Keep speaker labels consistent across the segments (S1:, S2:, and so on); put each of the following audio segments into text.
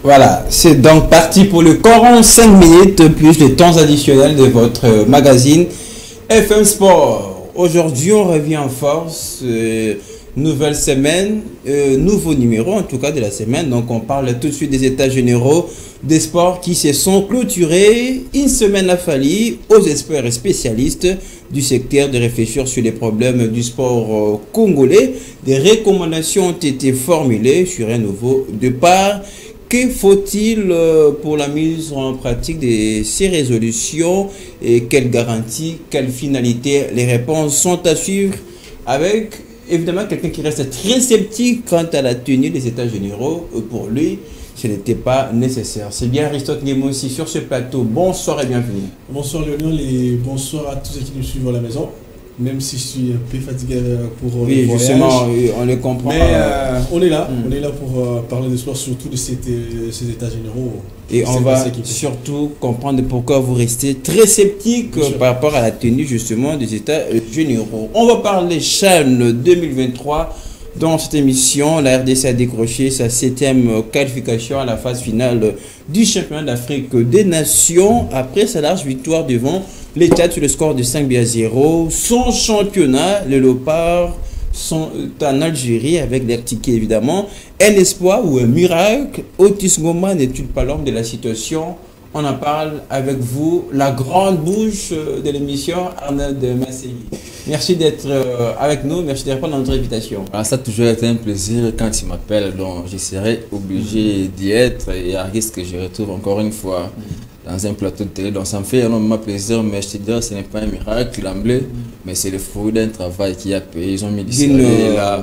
S1: Voilà, c'est donc parti pour le 45 minutes plus le temps additionnel de votre magazine FM Sport. Aujourd'hui, on revient en force. Nouvelle semaine, nouveau numéro en tout cas de la semaine. Donc on parle tout de suite des états généraux des sports qui se sont clôturés. Une semaine a fallu aux experts et spécialistes du secteur de réfléchir sur les problèmes du sport congolais. Des recommandations ont été formulées sur un nouveau départ. Que faut-il pour la mise en pratique de ces résolutions et quelles garanties, quelles finalités? Les réponses sont à suivre avec évidemment quelqu'un qui reste très sceptique quant à la tenue des états généraux. Pour lui, ce n'était pas nécessaire. C'est bien Aristote Nemo aussi sur ce plateau. Bonsoir et bienvenue.
S2: Bonsoir Lionel et bonsoir à tous ceux qui nous suivent à la maison. Même si je suis un peu fatigué pour
S1: oui,
S2: le voyage.
S1: Justement, on le comprend.
S2: Mais on est là pour parler de sport, surtout de ces états généraux.
S1: Et on va surtout comprendre pourquoi vous restez très sceptique par rapport à la tenue justement des états généraux. On va parler CHAN 2023. Dans cette émission, la RDC a décroché sa 7e qualification à la phase finale du championnat d'Afrique des Nations après sa large victoire devant les Tchad sur le score de 5-0. Son championnat, les Léopards sont en Algérie avec leur ticket évidemment. Un espoir ou un miracle? Otis Ngoma n'est-il pas l'homme de la situation? On en parle avec vous, la grande bouche de l'émission, Arnaud Massegui. Merci d'être avec nous, merci de répondre à notre invitation.
S3: Alors ça a toujours été un plaisir quand il m'appelle, donc je serai obligé d'y être et à risque que je retrouve encore une fois dans un plateau de télé. Donc ça me fait énormément plaisir, mais je te dis, ce n'est pas un miracle, l'emblée, mais c'est le fruit d'un travail qui a payé. Ils ont mis du soleil là.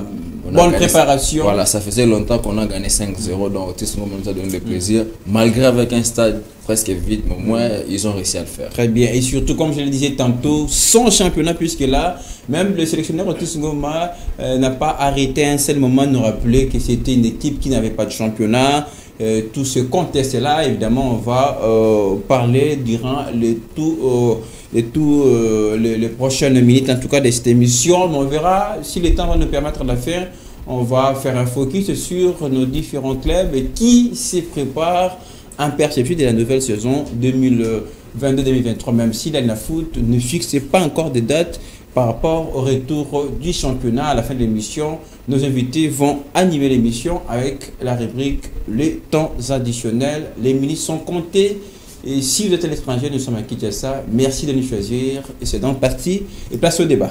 S1: Bonne préparation.
S3: Voilà, ça faisait longtemps qu'on a gagné 5-0, donc Otis Ngoma nous a donné le plaisir. Malgré avec un stade presque vide, mais au moins ils ont réussi à le faire.
S1: Très bien, et surtout comme je le disais tantôt, son championnat, puisque là, même le sélectionneur Otis Ngoma n'a pas arrêté un seul moment de nous rappeler que c'était une équipe qui n'avait pas de championnat. Tout ce contexte-là, évidemment, on va parler durant les prochaines minutes, en tout cas de cette émission. Mais on verra si le temps va nous permettre de la faire. On va faire un focus sur nos différents clubs et qui se préparent en perspective de la nouvelle saison 2022-2023, même si l'ANAFoot ne fixe pas encore de date par rapport au retour du championnat. À la fin de l'émission, nos invités vont animer l'émission avec la rubrique les temps additionnels. Les minutes sont comptées. Et si vous êtes à l'étranger, nous sommes à Kinshasa. Merci de nous choisir. Et c'est donc parti. Et place au débat.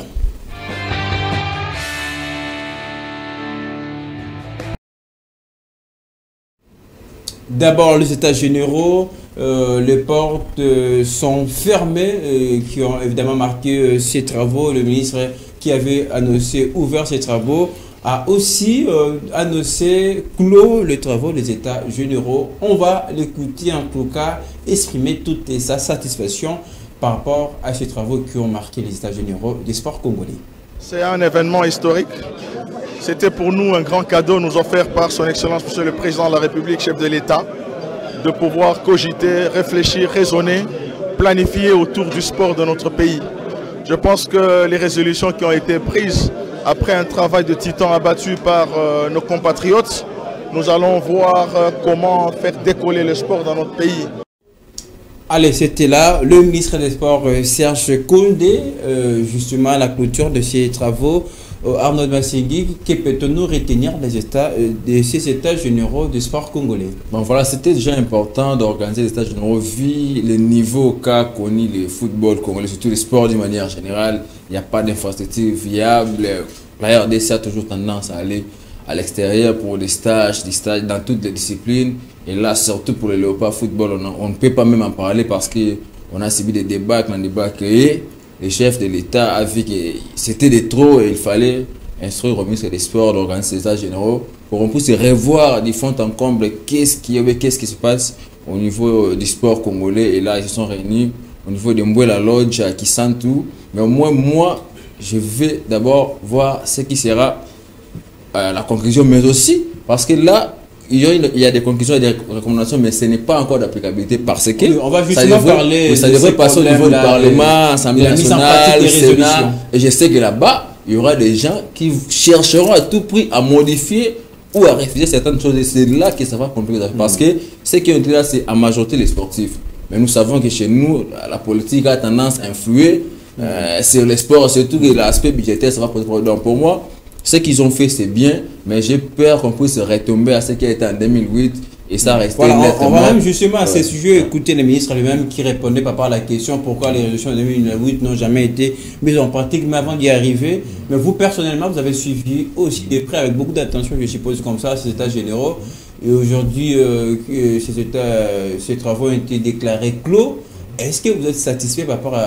S1: D'abord, les états généraux. Les portes sont fermées, qui ont évidemment marqué ces travaux. Le ministre qui avait annoncé ouvert ces travaux a aussi annoncé clos les travaux des états généraux. On va l'écouter en tout cas exprimer toute sa satisfaction par rapport à ces travaux qui ont marqué les états généraux des sports congolais.
S4: C'est un événement historique. C'était pour nous un grand cadeau nous offert par son Excellence Monsieur le Président de la République, chef de l'État, de pouvoir cogiter, réfléchir, raisonner, planifier autour du sport de notre pays. Je pense que les résolutions qui ont été prises après un travail de titan abattu par nos compatriotes, nous allons voir comment faire décoller le sport dans notre pays.
S1: Allez, c'était là le ministre des Sports Serge Koundé, justement à la clôture de ces travaux. Arnaud Massegui, que peut-on retenir de ces états généraux du sport congolais?
S3: Bon voilà, c'était déjà important d'organiser les états généraux vu le niveau qu'a connu le football congolais, surtout le sport d'une manière générale. Il n'y a pas d'infrastructure viable. La RDC a toujours tendance à aller à l'extérieur pour des stages dans toutes les disciplines. Et là, surtout pour le Léopard football, on ne peut pas même en parler parce qu'on a subi des débats créés. Le chef de l'État a vu que c'était de trop et il fallait instruire au ministre des Sports d'organiser ces états généraux pour qu'on puisse revoir du fond en comble qu'est-ce qui se passe au niveau du sport congolais. Et là, ils se sont réunis au niveau de Mbouela Lodge à Kisantu. Mais au moins, moi, je vais d'abord voir ce qui sera la conclusion, mais aussi parce que là, il y a des conclusions et des recommandations, mais ce n'est pas encore d'applicabilité parce que
S1: oui, on va justement parler
S3: ça devrait passer au niveau du Parlement, Assemblée nationale, Sénat. Et je sais que là-bas, il y aura des gens qui chercheront à tout prix à modifier ou à refuser certaines choses. Et c'est là que ça va compliquer. Parce que ce qui est là, c'est à majorité les sportifs. Mais nous savons que chez nous, la politique a tendance à influer sur les sports, surtout que l'aspect budgétaire, ça va poser problème. Donc pour moi, ce qu'ils ont fait, c'est bien, mais j'ai peur qu'on puisse retomber à ce qui a été en 2008 et ça reste
S1: voilà, on va même justement à ce sujet écouter le ministre lui-même qui répondait par rapport à la question pourquoi les résolutions de 2008 n'ont jamais été mises en pratique, mais avant d'y arriver, mais vous personnellement, vous avez suivi aussi de près avec beaucoup d'attention, je suppose comme ça, ces états généraux, et aujourd'hui, ces travaux ont été déclarés clos. Est-ce que vous êtes satisfait par rapport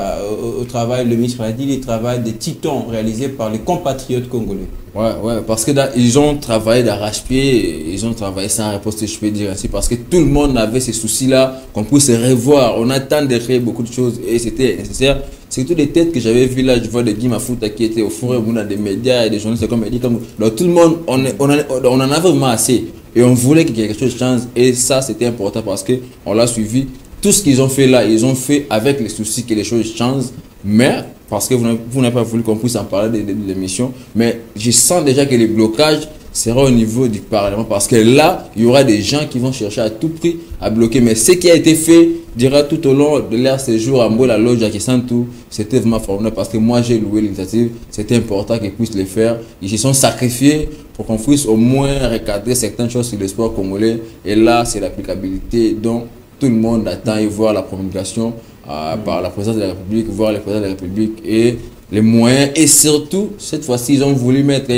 S1: au travail, le ministre a dit, le travail des titans réalisés par les compatriotes congolais?
S3: Ouais, parce que ils ont travaillé d'arrache-pied, ils ont travaillé sans réponse, je peux dire ainsi, parce que tout le monde avait ces soucis-là, qu'on puisse revoir. On attend de créer beaucoup de choses et c'était nécessaire. C'est toutes les têtes que j'avais vues là, je vois de Guy Mafuta qui étaient au fond des médias et des journalistes comme il dit. Donc tout le monde, on en avait vraiment assez. Et on voulait que quelque chose change et ça c'était important parce qu'on l'a suivi. Tout ce qu'ils ont fait là, ils ont fait avec les soucis que les choses changent, mais parce que vous n'avez pas voulu qu'on puisse en parler de l'émission, mais je sens déjà que les blocages seront au niveau du Parlement parce que là, il y aura des gens qui vont chercher à tout prix à bloquer. Mais ce qui a été fait, dira tout au long de leur séjour à Mbola Lodge à Kisantou, c'était vraiment formidable parce que moi j'ai loué l'initiative, c'était important qu'ils puissent le faire. Ils se sont sacrifiés pour qu'on puisse au moins recadrer certaines choses sur le sport congolais et là, c'est l'applicabilité dont tout le monde attend et voir la promulgation par la présidence de la République, voir le président de la République et les moyens. Et surtout, cette fois-ci, ils ont voulu mettre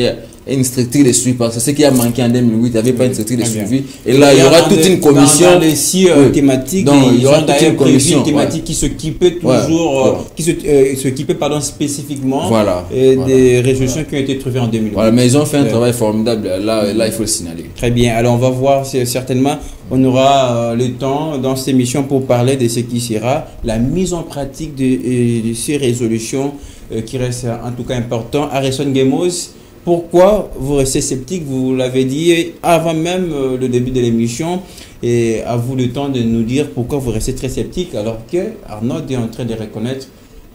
S3: une structure de suivi parce que ce qui a manqué en 2008, il n'y avait pas une structure de suivi. Et là, il y aura toute une commission.
S1: Dans les 6 thématiques, il y aura toute une commission thématique qui s'occupait toujours, qui s'occupait spécifiquement des résolutions qui ont été trouvées en 2008.
S3: Voilà, mais ils ont fait un travail formidable. Là, il faut le signaler.
S1: Très bien. Alors, on va voir certainement. On aura le temps dans cette émission pour parler de ce qui sera la mise en pratique de ces résolutions qui restent en tout cas important. Harrison Gemos, pourquoi vous restez sceptique? Vous l'avez dit avant même le début de l'émission et à vous le temps de nous dire pourquoi vous restez très sceptique alors que Arnaud est en train de reconnaître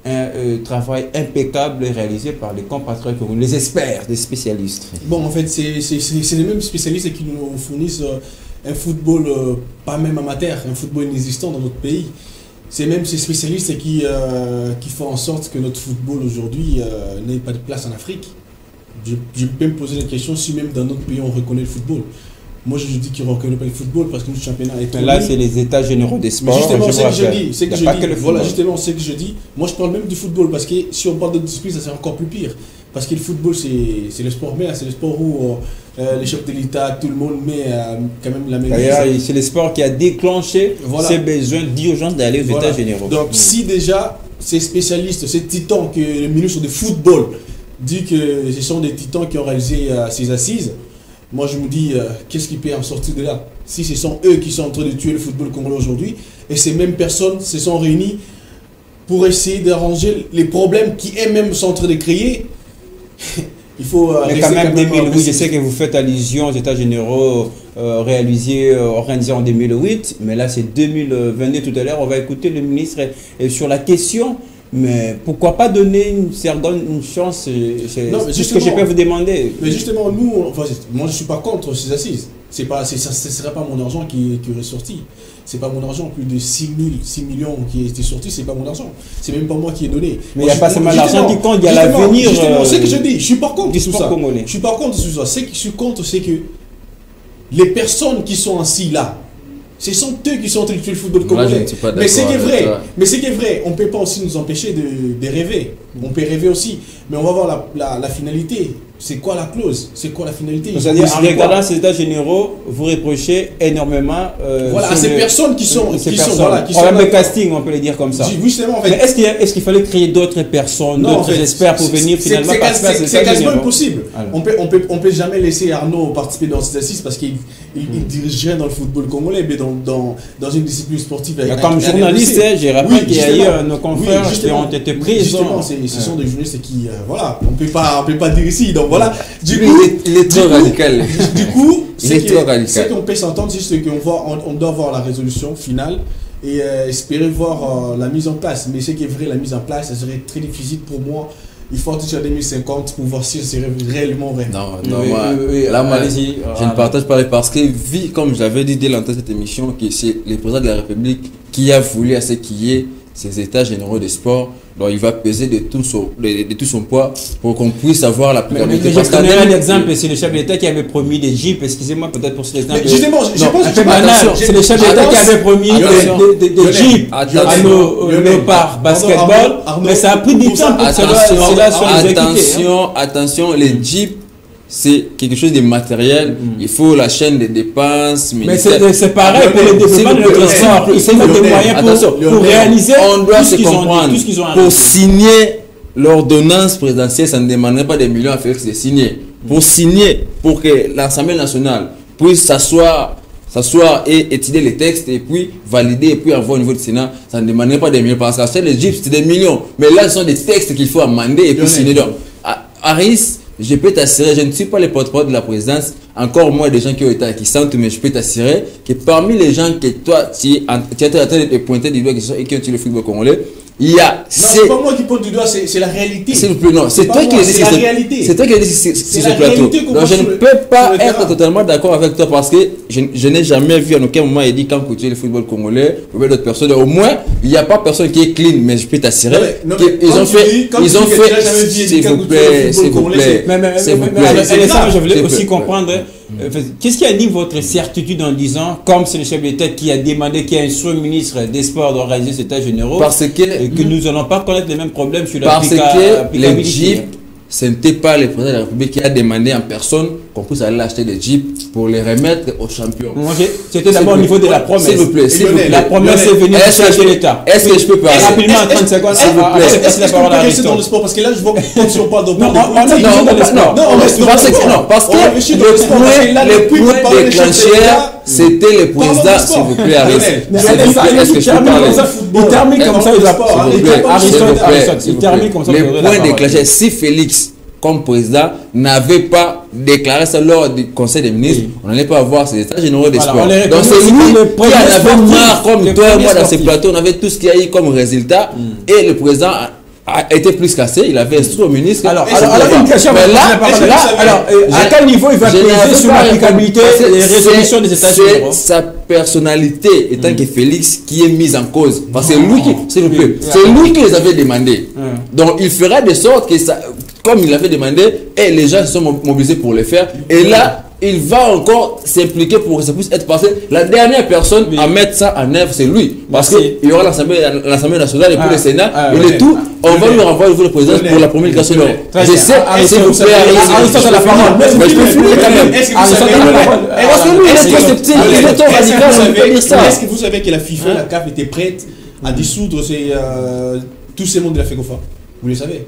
S1: un travail impeccable réalisé par les compatriotes, les experts, les spécialistes.
S2: Bon, en fait, c'est les mêmes spécialistes qui nous fournissent un football pas même amateur, un football inexistant dans notre pays. C'est même ces spécialistes qui font en sorte que notre football aujourd'hui n'ait pas de place en Afrique. Je peux me poser la question si même dans notre pays on reconnaît le football. Moi je dis qu'ils ne reconnaissent pas le football parce que notre championnat est
S1: là c'est les états généraux des sports.
S2: Mais justement c'est ce que je dis. C'est que je dis. Voilà justement c'est que je dis. Moi je parle même du football parce que si on parle de discipline ça c'est encore plus pire. Parce que le football c'est le sport mère, c'est le sport où les chefs de l'État, tout le monde met quand même la même
S1: chose. C'est le sport qui a déclenché ces besoins d'urgence d'aller aux états généraux.
S2: Donc si déjà ces spécialistes, ces titans que le ministre de football dit que ce sont des titans qui ont réalisé ces assises, moi je me dis qu'est-ce qui peut en sortir de là si ce sont eux qui sont en train de tuer le football congolais aujourd'hui et ces mêmes personnes se sont réunies pour essayer d'arranger les problèmes qui eux-mêmes sont en train de créer. Il faut
S1: mais quand même 2008, je sais que vous faites allusion aux états généraux organisés en 2008, mais là c'est 2022 tout à l'heure, on va écouter le ministre sur la question. Mais pourquoi pas donner une chance? C'est ce que je peux vous demander.
S2: Mais justement, nous, moi je ne suis pas contre ces assises. Ce ne serait pas mon argent qui est sorti. Ce n'est pas mon argent. Plus de 6 millions qui étaient sortis, ce n'est pas mon argent. Ce n'est même pas moi qui ai donné.
S1: Mais il n'y a pas seulement l'argent qui compte, il y a l'avenir.
S2: Justement, c'est ce que je dis. Je ne suis pas contre tout ça. Je ne suis pas contre tout ça. Ce que je suis contre, c'est que les personnes qui sont assis là, ce sont eux qui sont en train de tuer le football congolais. Mais c'est qui est vrai. Mais c'est qui est vrai. On ne peut pas aussi nous empêcher de rêver. On peut rêver aussi. Mais on va voir la finalité. C'est quoi la clause? C'est quoi la finalité?
S1: C'est-à-dire, en regardant ces états généraux, vous reprochez énormément
S2: à ces personnes qui sont
S1: le casting, on peut le dire comme ça.
S2: Justement, en fait.
S1: Mais est-ce qu'il fallait créer d'autres personnes, d'autres experts pour venir finalement participer?
S2: C'est quasiment impossible. On peut jamais laisser Arnaud participer dans ces assises parce qu'il dirigerait dans le football congolais, mais dans une discipline sportive.
S1: Comme journaliste, j'ai rappelé qu'il y a eu nos confrères qui ont été présents.
S2: Justement, ce sont des journalistes qui, voilà, on peut pas dire ici. Donc voilà.
S3: Du coup, il est trop radical.
S2: Du coup, ce qu'on peut s'entendre, c'est qu'on doit voir la résolution finale et espérer voir la mise en place. Mais ce qui est vrai, la mise en place, ça serait très difficile pour moi. il faut attendre jusqu'à 2050 pour voir si c'est réellement vrai.
S3: Non,
S1: Oui,
S3: moi,
S1: oui,
S3: là, moi,
S1: allez-y.
S3: je ne partage pas parce que, comme je l'avais dit dès l'entrée de cette émission, que c'est le président de la République qui a voulu à ce qu'il y ait ces états généraux de sport. Donc, il va peser de tout son poids pour qu'on puisse avoir la pluralité.
S1: Je connais un exemple, c'est le chef de l'État qui avait promis des jeeps. Excusez-moi peut-être pour cet exemple.
S2: Justement, je pense que
S1: c'est le chef de l'État qui avait promis des jeeps à nos parts basketball, mais ça a pris du temps pour que cela soit exécuté.
S3: Attention, les jeeps, c'est quelque chose de matériel. Il faut la chaîne de dépenses.
S1: Mais c'est pareil pour le développement de notre sport. Ils ont des moyens pour réaliser
S3: tout ce
S1: qu'ils ont
S3: pour signer l'ordonnance présidentielle, ça ne demanderait pas des millions à Félix de signer. Pour signer, pour que l'Assemblée nationale puisse s'asseoir et étudier les textes et puis valider et puis avoir au niveau du Sénat, ça ne demanderait pas des millions. Parce que les jeeps, c'est des millions. Mais là, ce sont des textes qu'il faut amender et puis signer. Donc, Harris, je peux t'assurer, je ne suis pas le porte-parole de la présidence, encore moins des gens qui ont été acquissantes, mais je peux t'assurer que parmi les gens que toi, tu es en train de pointer du doigt et qui ont tué le football congolais, il y a.
S2: Non, c'est pas moi qui pointe du doigt, c'est la réalité.
S3: S'il vous plaît, non, c'est toi qui le dis.
S2: C'est la réalité.
S3: C'est toi qui le dis sur ce plateau. Donc je ne peux pas être totalement d'accord avec toi parce que je n'ai jamais vu en aucun moment dit quand tu es le football congolais, ou bien d'autres personnes. Au moins, il n'y a pas personne qui est clean, mais je peux t'assurer qu'ils ont fait. Ils ont fait. S'il vous plaît, s'il vous plaît.
S1: Je voulais aussi comprendre. Qu'est-ce qui anime votre certitude en disant, comme c'est le chef d'État qui a demandé qu'il y ait un sous-ministre des Sports d'organiser cet état généraux, que nous n'allons pas connaître les mêmes problèmes sur la
S3: parce que les jeeps, ce n'était pas le président de la République qui a demandé en personne qu'on puisse aller acheter des jeeps pour les remettre aux champions.
S1: C'était d'abord au niveau de la promesse.
S3: S'il vous plaît, s'il vous plaît.
S1: La promesse est venue du chef de l'État.
S3: Est-ce que je peux parler
S1: rapidement en 30 secondes, s'il vous plaît?
S2: Est-ce que je peux rester dans le sport? Parce que là, je vois que si on parle de
S3: parce que le point déclencheur, c'était le président, s'il vous plaît, Harris. Est-ce que je peux parler?
S1: Il termine comme ça, il termine comme ça.
S3: Le point déclencheur, si Félix, comme président, n'avait pas déclaré ça lors du Conseil des ministres, on n'allait pas avoir ces états généraux des sports. Donc c'est lui qui en avait marre, comme toi et moi, dans ces plateaux, on avait tout ce qu'il y a eu comme résultat, et le président a été plus cassé, il avait instruit au ministre.
S1: Alors une question, à quel niveau il va peser sur l'applicabilité des résolutions des états généraux?
S3: Sa personnalité étant que Félix qui est mise en cause. Parce que c'est lui qui, s'il vous plaît, c'est lui qui les avait demandés. Donc il fera de sorte que ça, comme il l'avait demandé, et les gens se sont mobilisés pour le faire. Et là, il va encore s'impliquer pour que ça puisse être passé. La dernière personne à mettre ça en œuvre, c'est lui. Parce qu'il y aura l'Assemblée nationale et puis le Sénat. Et le tout, on va lui renvoyer au niveau de présidence pour la promulgation. Je sais, s'il vous plaît,
S1: la parole.
S3: Mais je peux finir quand même.
S2: Est-ce
S3: que lui, il est sceptique, il est radical, on peut pas dire ça.
S2: Est-ce que vous savez que la FIFA, la CAF était prête à dissoudre tous ces membres de la FECOFA? Vous le savez?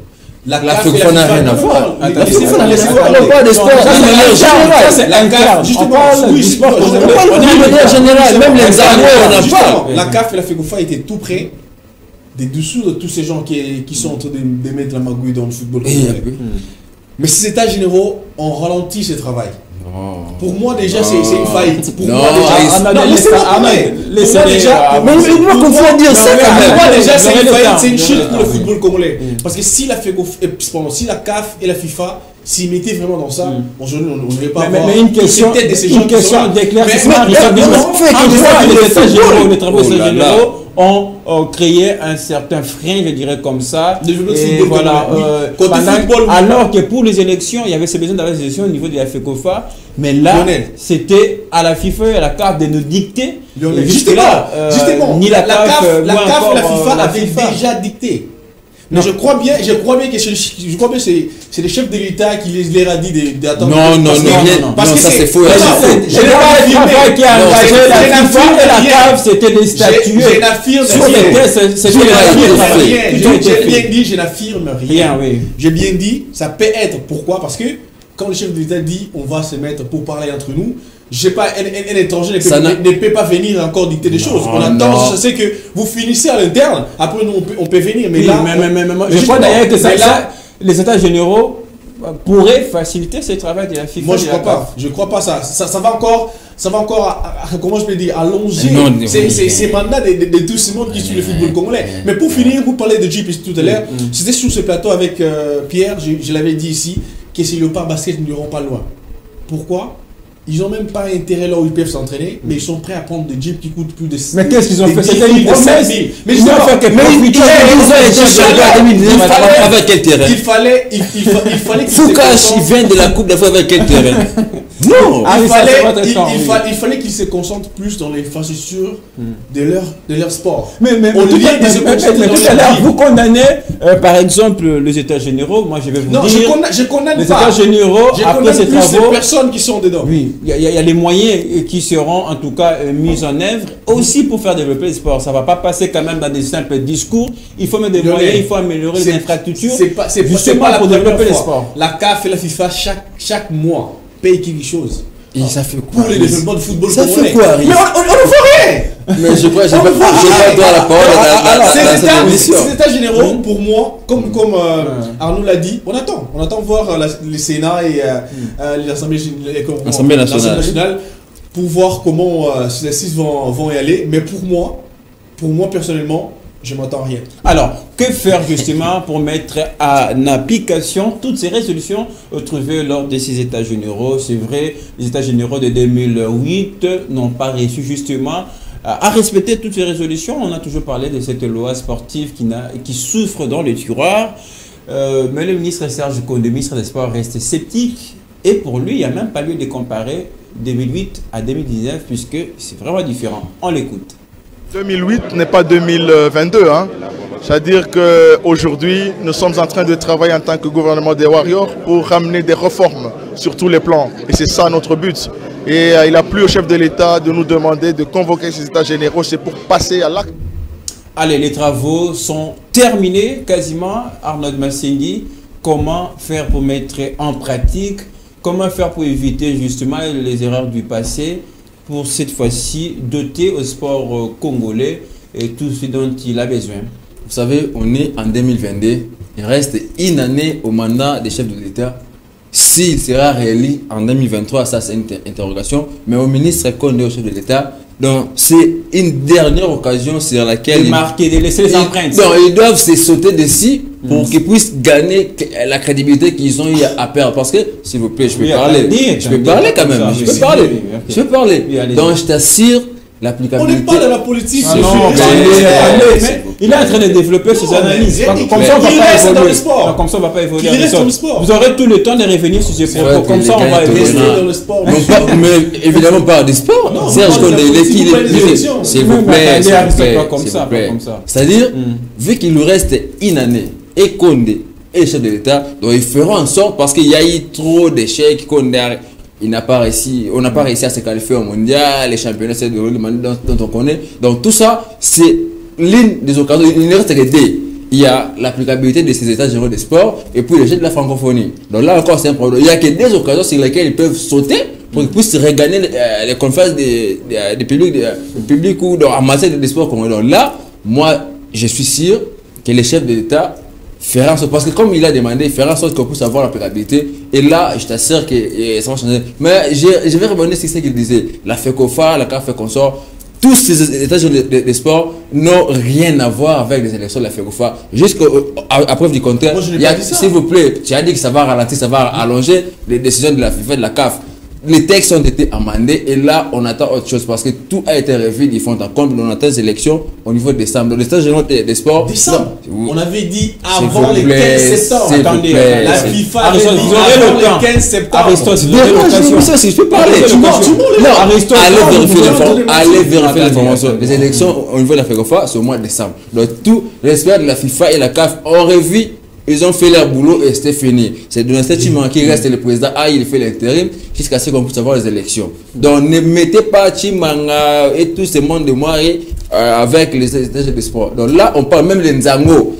S3: La FECOFA n'a rien à voir.
S2: La FECOFA n'a rien à voir.
S3: On parle pas des sports de manière générale.
S1: C'est un cas.
S2: Justement,
S1: du sport.
S3: On parle de manière générale. Même les armes, on n'a pas.
S2: La CAF et la FECOFA étaient tout près de dissoudre tous ces gens qui sont en train de mettre la magouille dans le football. Mais ces états généraux ont ralenti ce travail. Pour moi déjà c'est une faillite. Pour moi déjà c'est une faillite, c'est une chute pour le football congolais. Parce que si la CAF et la FIFA s'ils mettaient vraiment dans ça, aujourd'hui on ne devait pas avoir
S1: une question d'éclaircissement. Les travaux généraux ont créé un certain frein, je dirais comme ça. Et voilà, alors que pour les élections, il y avait ce besoin d'avoir des élections au niveau de la FECOFA, mais là, c'était à la FIFA et à la CAF de nous dicter.
S2: Justement,
S1: ni la CAF
S2: et la FIFA avaient déjà dicté. Mais je crois bien que c'est le chef de l'État qui les a dit d'attendre.
S3: Non, parce que ça c'est faux.
S1: Je n'ai pas affirmé qui a engagé la FIFA et la CAF, c'était des statuts.
S2: Je n'affirme rien. Je n'affirme rien. J'ai bien dit, ça peut être. Pourquoi? Parce que quand le chef de l'État dit on va se mettre pour parler entre nous, je sais pas, un étranger ne peut pas venir encore dicter des choses. On attend, je sais que vous finissez à l'interne, après nous on peut venir. Mais là,
S1: je crois d'ailleurs que les états généraux pourrait faciliter ce travail de la FIFA.
S2: Moi, je crois pas. Je crois pas ça. Ça va encore, comment je peux dire, allonger ces mandats de tout ce monde qui suit le football congolais. Mais pour finir, vous parlez de JP tout à l'heure. C'était sur ce plateau avec Pierre, je l'avais dit ici, que ces Léopards Basket n'iront pas loin. Pourquoi? Ils n'ont même pas intérêt là où ils peuvent s'entraîner, mais ils sont prêts à prendre des jeeps qui coûtent plus de 6 000.
S1: Mais qu'est-ce qu'ils ont fait? C'était une promesse.
S2: Mais ils ont fait que
S3: avec quel terrain?
S2: Il fallait qu'ils
S3: Foucache, il vient de la Coupe d'Afrique avec quel terrain? Non!
S2: Il fallait qu'ils se concentrent plus dans l'infrastructure de leur sport.
S1: Mais tout à l'heure, vous condamnez, par exemple, les États généraux. Moi, je vais vous dire.
S2: Non, je condamne
S1: les
S2: pas.
S1: États généraux, après ces travaux,
S2: les personnes qui sont dedans.
S1: Oui, il y a les moyens qui seront en tout cas mis en œuvre aussi pour faire développer le sport. Ça ne va pas passer quand même dans des simples discours. Il faut mettre des moyens, il faut améliorer les infrastructures.
S2: C'est pas pour développer le sport. La CAF et la FIFA, chaque mois, payent quelque chose.
S3: Et ça fait quoi?
S2: Pour les développements de football
S3: ça
S2: congolais.
S3: fait quoi?
S2: Mais on ne fait rien.
S3: Mais je crois que je pas droit à la parole dans
S2: ces états généraux, pour moi, comme Arnaud l'a dit, on attend voir le Sénat et l'Assemblée nationale pour voir comment ces assises vont y aller. Mais pour moi personnellement, je ne m'attends à rien.
S1: Alors, que faire justement pour mettre en application toutes ces résolutions trouvées lors de ces États généraux? C'est vrai, les États généraux de 2008 n'ont pas réussi justement à respecter toutes ces résolutions. On a toujours parlé de cette loi sportive qui souffre dans le tiroir. Mais le ministre Serge Koundé, ministre des Sports, reste sceptique. Et pour lui, il n'y a même pas lieu de comparer 2008 à 2019 puisque c'est vraiment différent. On l'écoute.
S4: 2008 n'est pas 2022. Hein. C'est-à-dire qu'aujourd'hui, nous sommes en train de travailler en tant que gouvernement des Warriors pour ramener des réformes sur tous les plans. Et c'est ça notre but. Et il a plu au chef de l'État de nous demander de convoquer ces États généraux. C'est pour passer à l'acte.
S1: Allez, les travaux sont terminés quasiment. Arnaud Massendi, comment faire pour mettre en pratique? Comment faire pour éviter justement les erreurs du passé? Pour cette fois-ci doter au sport congolais et tout ce dont il a besoin.
S3: Vous savez, on est en 2022, il reste une année au mandat des chefs de l'État. S'il sera réélu en 2023, ça c'est une interrogation, mais au ministre Koundé, au chef de l'État, donc c'est une dernière occasion sur laquelle...
S1: De marquer, de laisser les empreintes.
S3: Donc ils doivent se sauter dessus pour qu'ils puissent gagner la crédibilité qu'ils ont eu à perdre. Parce que, s'il vous plaît, je peux parler. Je peux parler quand même. Je peux parler. Donc je t'assure, l'applicabilité...
S2: On n'est pas dans la politique.
S1: Il est en train de développer ses analyses. Comme ça, on ne va pas évoluer. Vous aurez tout le temps de revenir sur ces propos. Comme ça, on va évoluer
S2: dans le sport.
S3: Mais évidemment pas du sport. Serge Koundé, s'il vous plaît. C'est-à-dire, vu qu'il nous reste une année, et Koundé et le chef de l'État, donc ils feront en sorte, parce qu'il y a eu trop d'échecs, Koundé on n'a pas réussi à se qualifier au mondial, les championnats dont on connaît. Donc tout ça, c'est l'une des occasions. Il ne reste que deux. Il y a l'applicabilité de ces états généraux des sports et puis le jeu de la francophonie. Donc là encore, c'est un problème. Il n'y a que des occasions sur lesquelles ils peuvent sauter pour qu'ils puissent regagner les conférences des publics ou en matière de sport. Donc là, moi, je suis sûr que les chefs de l'État faire en sorte, parce que comme il a demandé, faire en sorte qu'on puisse avoir l'applicabilité. Et là, je t'assure que ça va changer. Mais je vais rebondir sur ce qu'il disait. La FECOFA, la CAF consort, tous ces états de sport n'ont rien à voir avec les élections de la FECOFA. Jusqu'à preuve du contraire, s'il vous plaît, tu as dit que ça va ralentir, ça va allonger les décisions de la FIFA et de la CAF. Les textes ont été amendés et là, on attend autre chose parce que tout a été revu. Ils font en compte, on attend les élections au niveau de décembre. Donc, les états généraux des sports.
S2: Décembre. On avait dit avant le 15 septembre.
S3: Attendez,
S2: la FIFA avait dit
S1: vous aurez le temps.
S2: Le 15 septembre.
S1: Aristote, vous aurez l'occasion.
S3: Si je peux parler.
S1: Non, Aristote,
S3: allez vérifier l'information. Les élections au niveau de la FECOFA, c'est au mois de décembre. Donc, tout l'expert de la FIFA et la CAF ont revu. Ils ont fait leur boulot et c'était fini. C'est dans cette team qui reste le président. Il fait l'intérim jusqu'à ce qu'on puisse avoir les élections. Donc ne mettez pas Chimanga et tout ce monde de moi avec les états de sport. Donc là, on parle même des Nzango.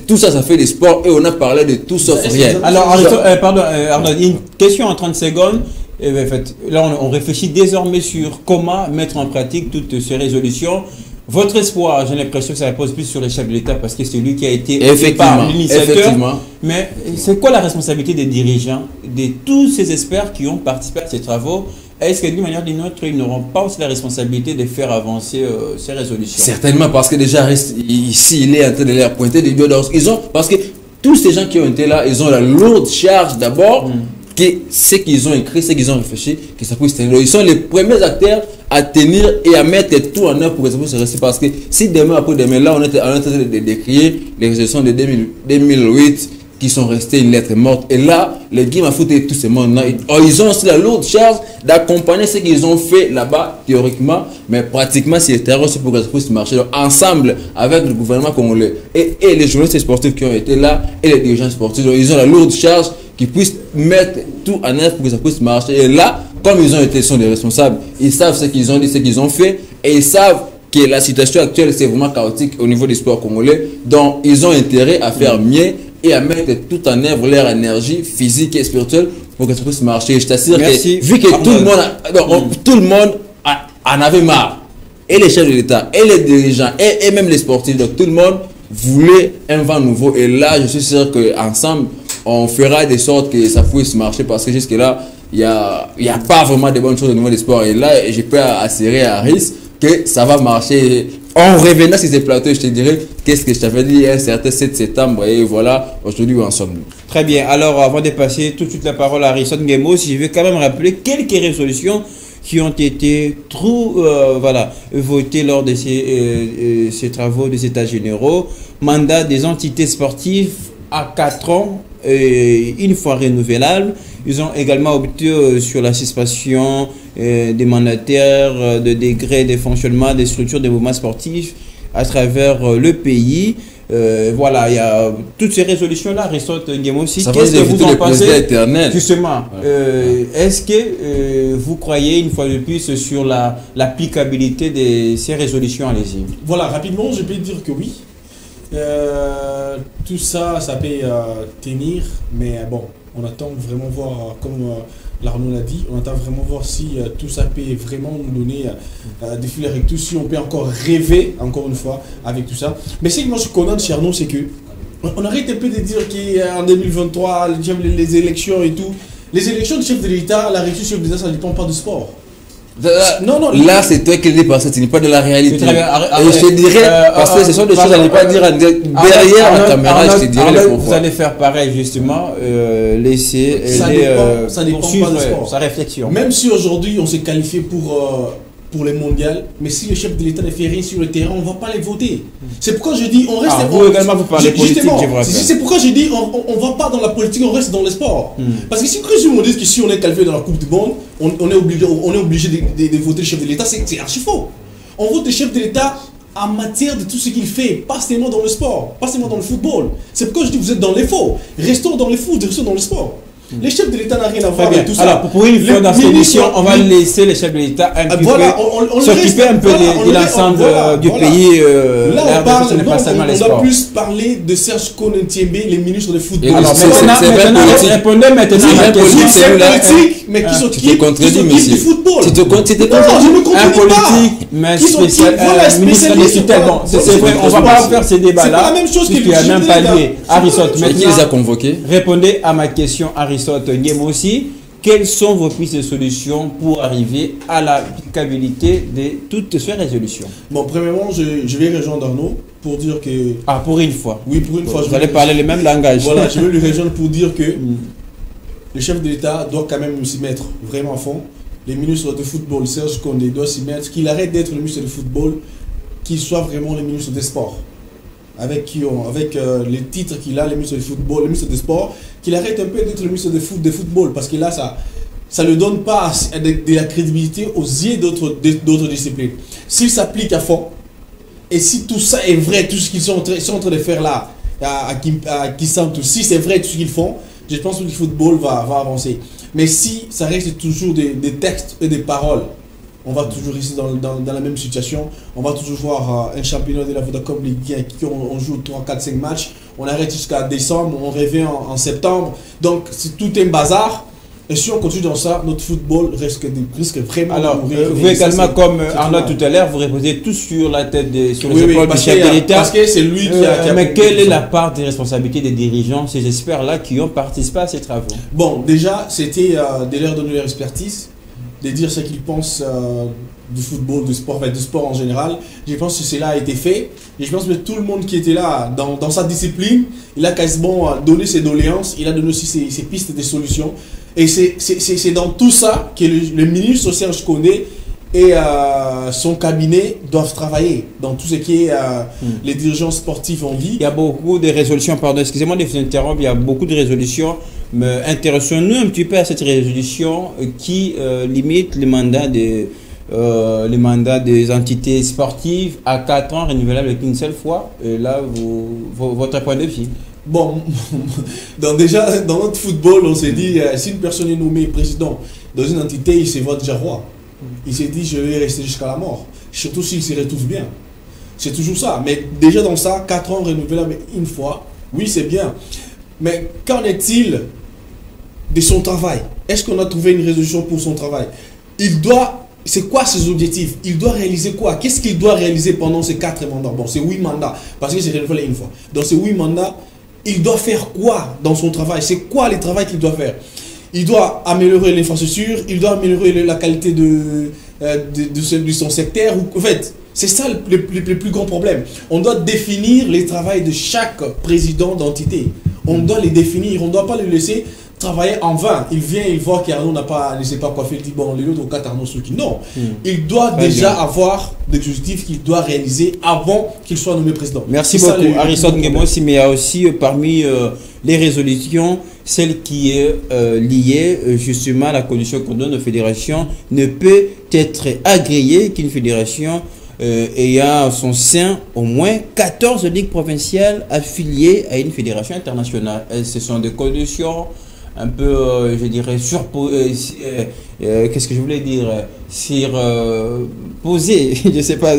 S3: Tout ça, ça fait du sport et on a parlé de tout sauf rien.
S1: Alors, pardon, Arnaud, une question en 30 secondes. Et en fait, là, on réfléchit désormais sur comment mettre en pratique toutes ces résolutions. Votre espoir, j'ai l'impression que ça repose plus sur les chefs de l'État parce que c'est lui qui a été par l'initiateur. Mais c'est quoi la responsabilité des dirigeants, de tous ces experts qui ont participé à ces travaux? Est-ce que d'une manière ou d'une autre, ils n'auront pas aussi la responsabilité de faire avancer ces résolutions?
S3: Certainement, parce que déjà, ici, il est en train de leur pointer des doigts d'or. Parce que tous ces gens qui ont été là, ils ont la lourde charge d'abord, que ce qu'ils ont écrit, ce qu'ils ont réfléchi, que ça puisse tenir. Ils sont les premiers acteurs à tenir et à mettre tout en œuvre pour que ça puisse rester. Parce que si demain, après demain, là, on est en train de décrier les résolutions de 2008, qui sont restés une lettre morte. Et là, les Guy Mahfouz et tout ce monde-là, ils ont aussi la lourde charge d'accompagner ce qu'ils ont fait là-bas, théoriquement, mais pratiquement, c'est aussi pour que ça puisse marcher. Donc, ensemble, avec le gouvernement congolais et les journalistes sportifs qui ont été là, et les dirigeants sportifs, donc, ils ont la lourde charge qui puissent mettre tout en œuvre pour que ça puisse marcher. Et là, comme ils sont des responsables, ils savent ce qu'ils ont dit, ce qu'ils ont fait, et ils savent que la situation actuelle, c'est vraiment chaotique au niveau du sport congolais. Donc, ils ont intérêt à faire mieux et à mettre tout en œuvre leur énergie physique et spirituelle pour que ça puisse marcher. Je t'assure que vu que tout le monde en avait marre, et les chefs de l'État, et les dirigeants, et même les sportifs, donc tout le monde voulait un vent nouveau. Et là, je suis sûr qu'ensemble, on fera de sorte que ça puisse marcher parce que jusque-là, il n'y a pas vraiment de bonnes choses au niveau du sport. Et là, je peux assurer à risque que ça va marcher. En revenant sur ces plateaux, je te dirais qu'est-ce que je t'avais dit un certain 7 septembre. Et voilà, aujourd'hui, où en sommes-nous?
S1: Très bien. Alors, avant de passer tout de suite la parole à Harrison Nguemo, je vais quand même rappeler quelques résolutions qui ont été votées lors de ces travaux des États généraux. Mandat des entités sportives à 4 ans, une fois renouvelable. Ils ont également opté sur la suspension des mandataires, de degrés de fonctionnement des structures de mouvements sportifs à travers le pays. Voilà, il y a toutes ces résolutions-là ressortent aussi.
S3: Qu'est-ce que vous en pensez?
S1: Justement, est-ce que vous croyez une fois de plus sur l'applicabilité de ces résolutions? Allez-y.
S2: Voilà, rapidement, je peux dire que oui. Tout ça, ça peut tenir, mais bon, on attend vraiment voir, comme l'Arnaud l'a dit, on attend vraiment voir si tout ça peut vraiment nous donner des fils rectus, si on peut encore rêver, encore une fois, avec tout ça. Mais ce que moi je connais chez Arnaud, c'est que on arrête un peu de dire qu'en 2023, les élections et tout, les élections du chef de l'État, la réussite du chef de l'État, ça ne dépend pas du sport.
S3: Non, là c'est toi qui le dis parce que tu n'es pas de la réalité. Et je te dirais, parce que ce sont des choses à ne pas dire derrière la caméra, je te dirais
S1: pourquoi. Vous allez faire pareil justement, laisser
S2: ça dépend
S1: poursuivre
S2: pas du sport.
S1: sa réflexion.
S2: Même si aujourd'hui on s'est qualifié pour les mondiales, mais si le chef de l'État ne fait rien sur le terrain, on ne va pas les voter. C'est pourquoi je dis, on reste...
S1: vous également, vous parlez politique,
S2: c'est pourquoi je dis, on ne va pas dans la politique, on reste dans le sport. Parce que si on dit que si on est qualifié dans la Coupe du Monde, on est obligé de voter le chef de l'État, c'est archi faux. On vote le chef de l'État en matière de tout ce qu'il fait, pas seulement dans le sport, pas seulement dans le football. C'est pourquoi je dis, vous êtes dans les faux. Restons dans le foot, restons dans le sport. Les chefs de l'État n'ont rien à voir avec tout ça.
S1: Alors, pour une fois dans cette émission, on va laisser les chefs de l'État s'occuper un peu de l'ensemble du pays.
S2: Là, on doit plus parler de Serge Konentiembe, les ministres de football.
S1: Alors, répondez maintenant à ma question.
S2: C'est politique, mais qui s'occupe du football.
S3: Tu te contredis.
S1: Un politique, mais spécial, ministre de tutelle. Bon, c'est vrai, on ne va pas faire ces débats-là.
S2: C'est pas la même chose que
S1: le chef de l'État. Harrison,
S3: qui les a convoqués?
S1: Répondez à ma question, Harrison Nguemo aussi. Quelles sont vos pistes de solutions pour arriver à l'applicabilité de toutes ces résolutions?
S2: Bon, premièrement, je vais rejoindre Arnaud pour dire que...
S1: Ah, pour une fois.
S2: Oui, pour une fois.
S1: Vous allez parler le même langage.
S2: Voilà, je vais lui rejoindre pour dire que le chef de l'État doit quand même s'y mettre vraiment à fond. Les ministres de football, Serge Condé, doit s'y mettre. Qu'il arrête d'être le ministre de football, qu'il soit vraiment le ministre des sports. Avec les titres qu'il a, le ministre de football, le ministre des sports, qu'il arrête un peu d'être le ministre de football, parce que là, ça ne donne pas de la crédibilité aux yeux d'autres disciplines. S'il s'applique à fond, et si tout ça est vrai, tout ce qu'ils sont en train de faire là, à Kisantu, si c'est vrai tout ce qu'ils font, je pense que le football va avancer. Mais si ça reste toujours des textes et des paroles, on va toujours rester dans la même situation. On va toujours voir un championnat de la Vodacom Ligue 1 qui on joue 3, 4, 5 matchs. On arrête jusqu'à décembre, on revient en septembre. Donc c'est tout un bazar. Et si on continue dans ça, notre football risque vraiment
S1: Alors,
S2: de mourir.
S1: vous
S2: Et ça,
S1: également,
S2: c'est-
S1: comme
S2: c'est
S1: Arnaud
S2: trop
S1: tout à l'heure, vous reposez tout sur la tête sur les
S2: Oui, oui,
S1: épaules du
S2: parce
S1: chef
S2: qu'il y a-
S1: de l'État.
S2: parce que c'est lui qui a
S1: Mais
S2: proposé
S1: quelle est
S2: ça.
S1: la part des responsabilités des dirigeants, ces experts-là, qui ont participé à ces travaux?
S2: Bon, déjà, c'était de leur donner leur expertise, de dire ce qu'ils pensent du football, du sport, enfin, du sport en général. Je pense que cela a été fait. Et je pense que tout le monde qui était là, dans sa discipline, il a quasiment donné ses doléances, il a donné aussi ses pistes de solutions. Et c'est dans tout ça que le ministre Serge Kondé et son cabinet doivent travailler, dans tout ce qui est les dirigeants sportifs en vie.
S1: Il y a beaucoup de résolutions, pardon, excusez-moi de vous interrompre, il y a beaucoup de résolutions, mais intéressons-nous un petit peu à cette résolution qui limite le mandat des entités sportives à 4 ans, renouvelable qu'une seule fois. Et là, votre point de vue?
S2: Bon, déjà, dans notre football, on s'est dit, si une personne est nommée président dans une entité, il se voit déjà roi. Il s'est dit, je vais rester jusqu'à la mort. Surtout s'il se retrouve bien. C'est toujours ça. Mais déjà dans ça, 4 ans renouvelable une fois, oui, c'est bien. Mais qu'en est-il de son travail? Est-ce qu'on a trouvé une résolution pour son travail? C'est quoi ses objectifs? Il doit réaliser quoi? Qu'est-ce qu'il doit réaliser pendant ces 4 mandats? Bon, c'est 8 mandats, parce que c'est renouvelé une fois. Dans ces 8 mandats, il doit faire quoi dans son travail? C'est quoi le travail qu'il doit faire? Il doit améliorer l'infrastructure, il doit améliorer la qualité de son secteur. En fait, c'est ça le plus grand problème. On doit définir les travails de chaque président d'entité. On doit les définir, on ne doit pas les laisser travailler en vain. Il vient, il voit qu'Arnaud ne sait pas quoi faire, il dit bon, les autres, au cas Arnaud, ceux qui. Non. Il doit déjà avoir des objectifs qu'il doit réaliser avant qu'il soit nommé président.
S1: Merci beaucoup, Aristote Nguemo. Mais il y a aussi parmi les résolutions, celle qui est liée justement à la condition qu'on donne aux fédérations ne peut être agréée qu'une fédération ayant à son sein au moins 14 ligues provinciales affiliées à une fédération internationale. Et ce sont des conditions un peu, je dirais, qu'est-ce que je voulais dire, surposées. Je ne sais pas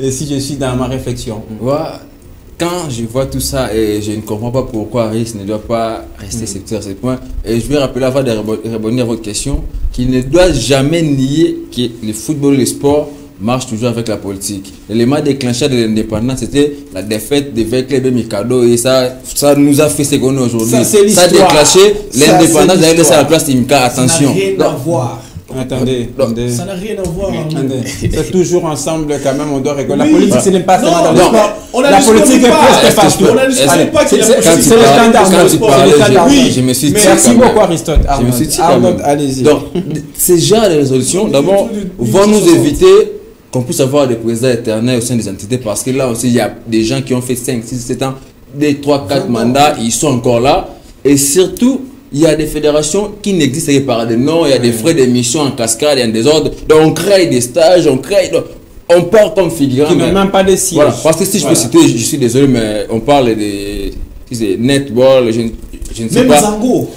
S1: si je suis dans ma réflexion.
S3: Voilà. Quand je vois tout ça et je ne comprends pas pourquoi Aris ne doit pas rester secteur à ce point, et je vais rappeler avant de répondre à votre question, qu'il ne doit jamais nier que le football et le sport marche toujours avec la politique. L'élément déclencheur de l'indépendance, c'était la défaite de Vekle Mikado et ça nous a fait ce qu'on est aujourd'hui. Ça a déclenché l'indépendance d'aller laisser à la place d'Imka. Attention.
S2: Ça n'a rien à voir.
S1: Attendez.
S2: Ça n'a rien à voir.
S1: C'est toujours ensemble quand même, on doit rigoler.
S2: Oui.
S1: La politique, ce n'est pas seulement dans le sport. La politique est presque partout.
S2: On a discuté pas qu'il y a la politique.
S1: C'est le standard.
S3: Oui, je me suis dit.
S1: Merci beaucoup, Aristote.
S3: Je me suis dit,
S1: allez-y.
S3: Donc, ces genres de résolutions, d'abord, vont nous éviter qu'on puisse avoir des présidents éternels au sein des entités, parce que là aussi, il y a des gens qui ont fait 5, 6, 7 ans, des 3, 4 mandats, ils sont encore là. Et surtout, il y a des fédérations qui n'existent que par des noms, il y a des frais d'émission en cascade, il y a un désordre. Donc, on crée des stages, on part comme figurant.
S1: Qui n'ont même pas de siège.
S3: Voilà, parce que si je peux citer, je suis désolé, mais on parle des netball, je ne sais
S2: même
S3: pas.
S2: Zango.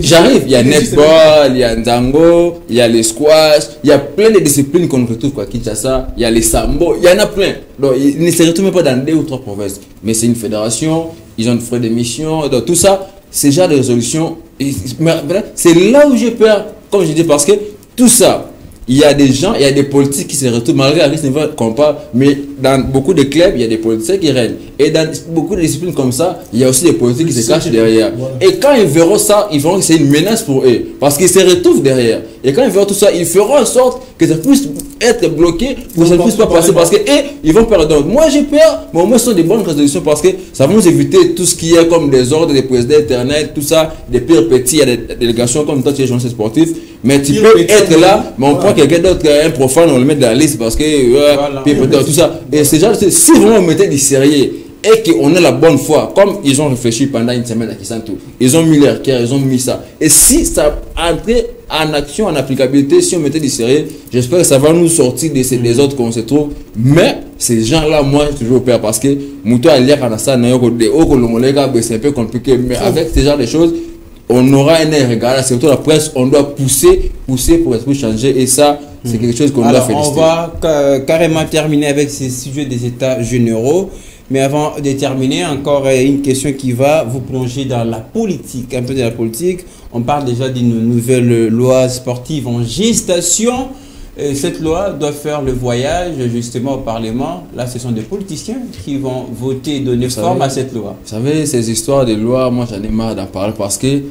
S3: J'arrive, il y a netball, il y a Nzango, il y a les squash, il y a plein de disciplines qu'on retrouve quoi, Kinshasa, il y a les sambo, il y en a plein. Donc ils ne se retrouvent même pas dans 2 ou 3 provinces. Mais c'est une fédération, ils ont des frais d'émission, donc tout ça, c'est genre de résolution. C'est là où j'ai peur, comme je dis, parce que tout ça, il y a des gens, il y a des politiques qui se retrouvent, malgré la risque qu'on parle, mais dans beaucoup de clubs, il y a des politiques qui règnent. Et dans beaucoup de disciplines comme ça, il y a aussi des politiques qui se cachent derrière. Voilà. Et quand ils verront ça, ils verront que c'est une menace pour eux, parce qu'ils se retrouvent derrière. Et quand ils verront tout ça, ils feront en sorte que ça puisse être bloqué, pour que ça ne puisse pas passer, parce que ils vont perdre. Donc, moi j'ai peur, mais au moins ce sont des bonnes résolutions, parce que ça va nous éviter tout ce qui est comme des ordres, des présidents éternels, tout ça, des pires petits, il y a des délégations comme toi, tu es journaliste sportif. Mais tu peux être là, mais on prend quelqu'un d'autre, un profane, on le met dans la liste parce que tout ça. Et c'est genre, si vraiment on mettait du sérieux et qu'on a la bonne foi, comme ils ont réfléchi pendant une semaine à Kisantu, ils ont mis leur cœur, ils ont mis ça. Et si ça entrait en action, en applicabilité, si on mettait du sérieux, j'espère que ça va nous sortir de ces désordres qu'on se trouve. Mais ces gens-là, moi, j'ai toujours peur parce que Mouto Alia Kanasa, c'est un peu compliqué. Mais avec ce genre de choses, on aura un regard, surtout la presse, on doit pousser pour changer, et ça, c'est quelque chose qu'on doit féliciter.
S1: On va carrément terminer avec ces sujets des états généraux. Mais avant de terminer, encore une question qui va vous plonger dans la politique, un peu de la politique. On parle déjà d'une nouvelle loi sportive en gestation. Et cette loi doit faire le voyage justement au Parlement. Là, ce sont des politiciens qui vont voter et donner forme à cette loi.
S3: Vous savez, ces histoires de loi, moi j'en ai marre d'en parler parce que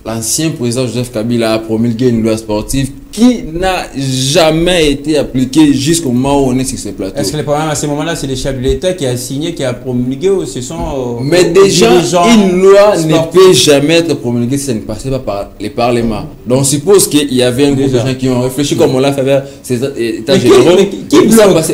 S3: l'ancien président Joseph Kabila a promulgué une loi sportive qui n'a jamais été appliquée jusqu'au moment où on est sur ce plateau.
S1: Est-ce que le problème à ce moment-là, c'est le chef de l'État qui a signé, qui a promulgué, ou ce sont
S3: mais déjà, une loi
S1: sportifs.
S3: ne peut jamais être promulguée si ça ne passait pas par les parlements. Donc on suppose qu'il y avait un groupe de gens qui ont réfléchi comme on l'a fait avec ces états généraux.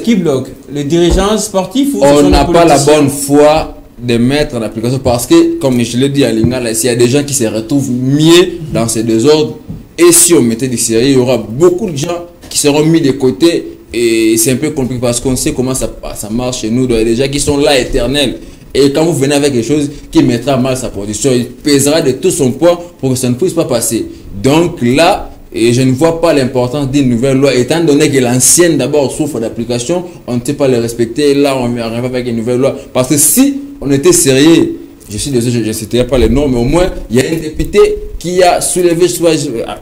S1: Qui bloque les dirigeants sportifs ou
S3: on n'a pas la bonne foi de mettre en application parce que, comme je l'ai dit à Lingala, s'il y a des gens qui se retrouvent mieux dans ces désordres, et si on mettait des sérieux, il y aura beaucoup de gens qui seront mis de côté et c'est un peu compliqué parce qu'on sait comment ça marche chez nous. Il y a des gens qui sont là éternels et quand vous venez avec quelque chose qui mettra mal sa position, il pèsera de tout son poids pour que ça ne puisse pas passer. Donc là, et je ne vois pas l'importance d'une nouvelle loi, étant donné que l'ancienne d'abord souffre d'application, on ne sait pas les respecter. Là, on vient arriver avec une nouvelle loi. Parce que si on était sérieux, je suis désolé, je ne citerai pas les noms, mais au moins, il y a un député qui a soulevé,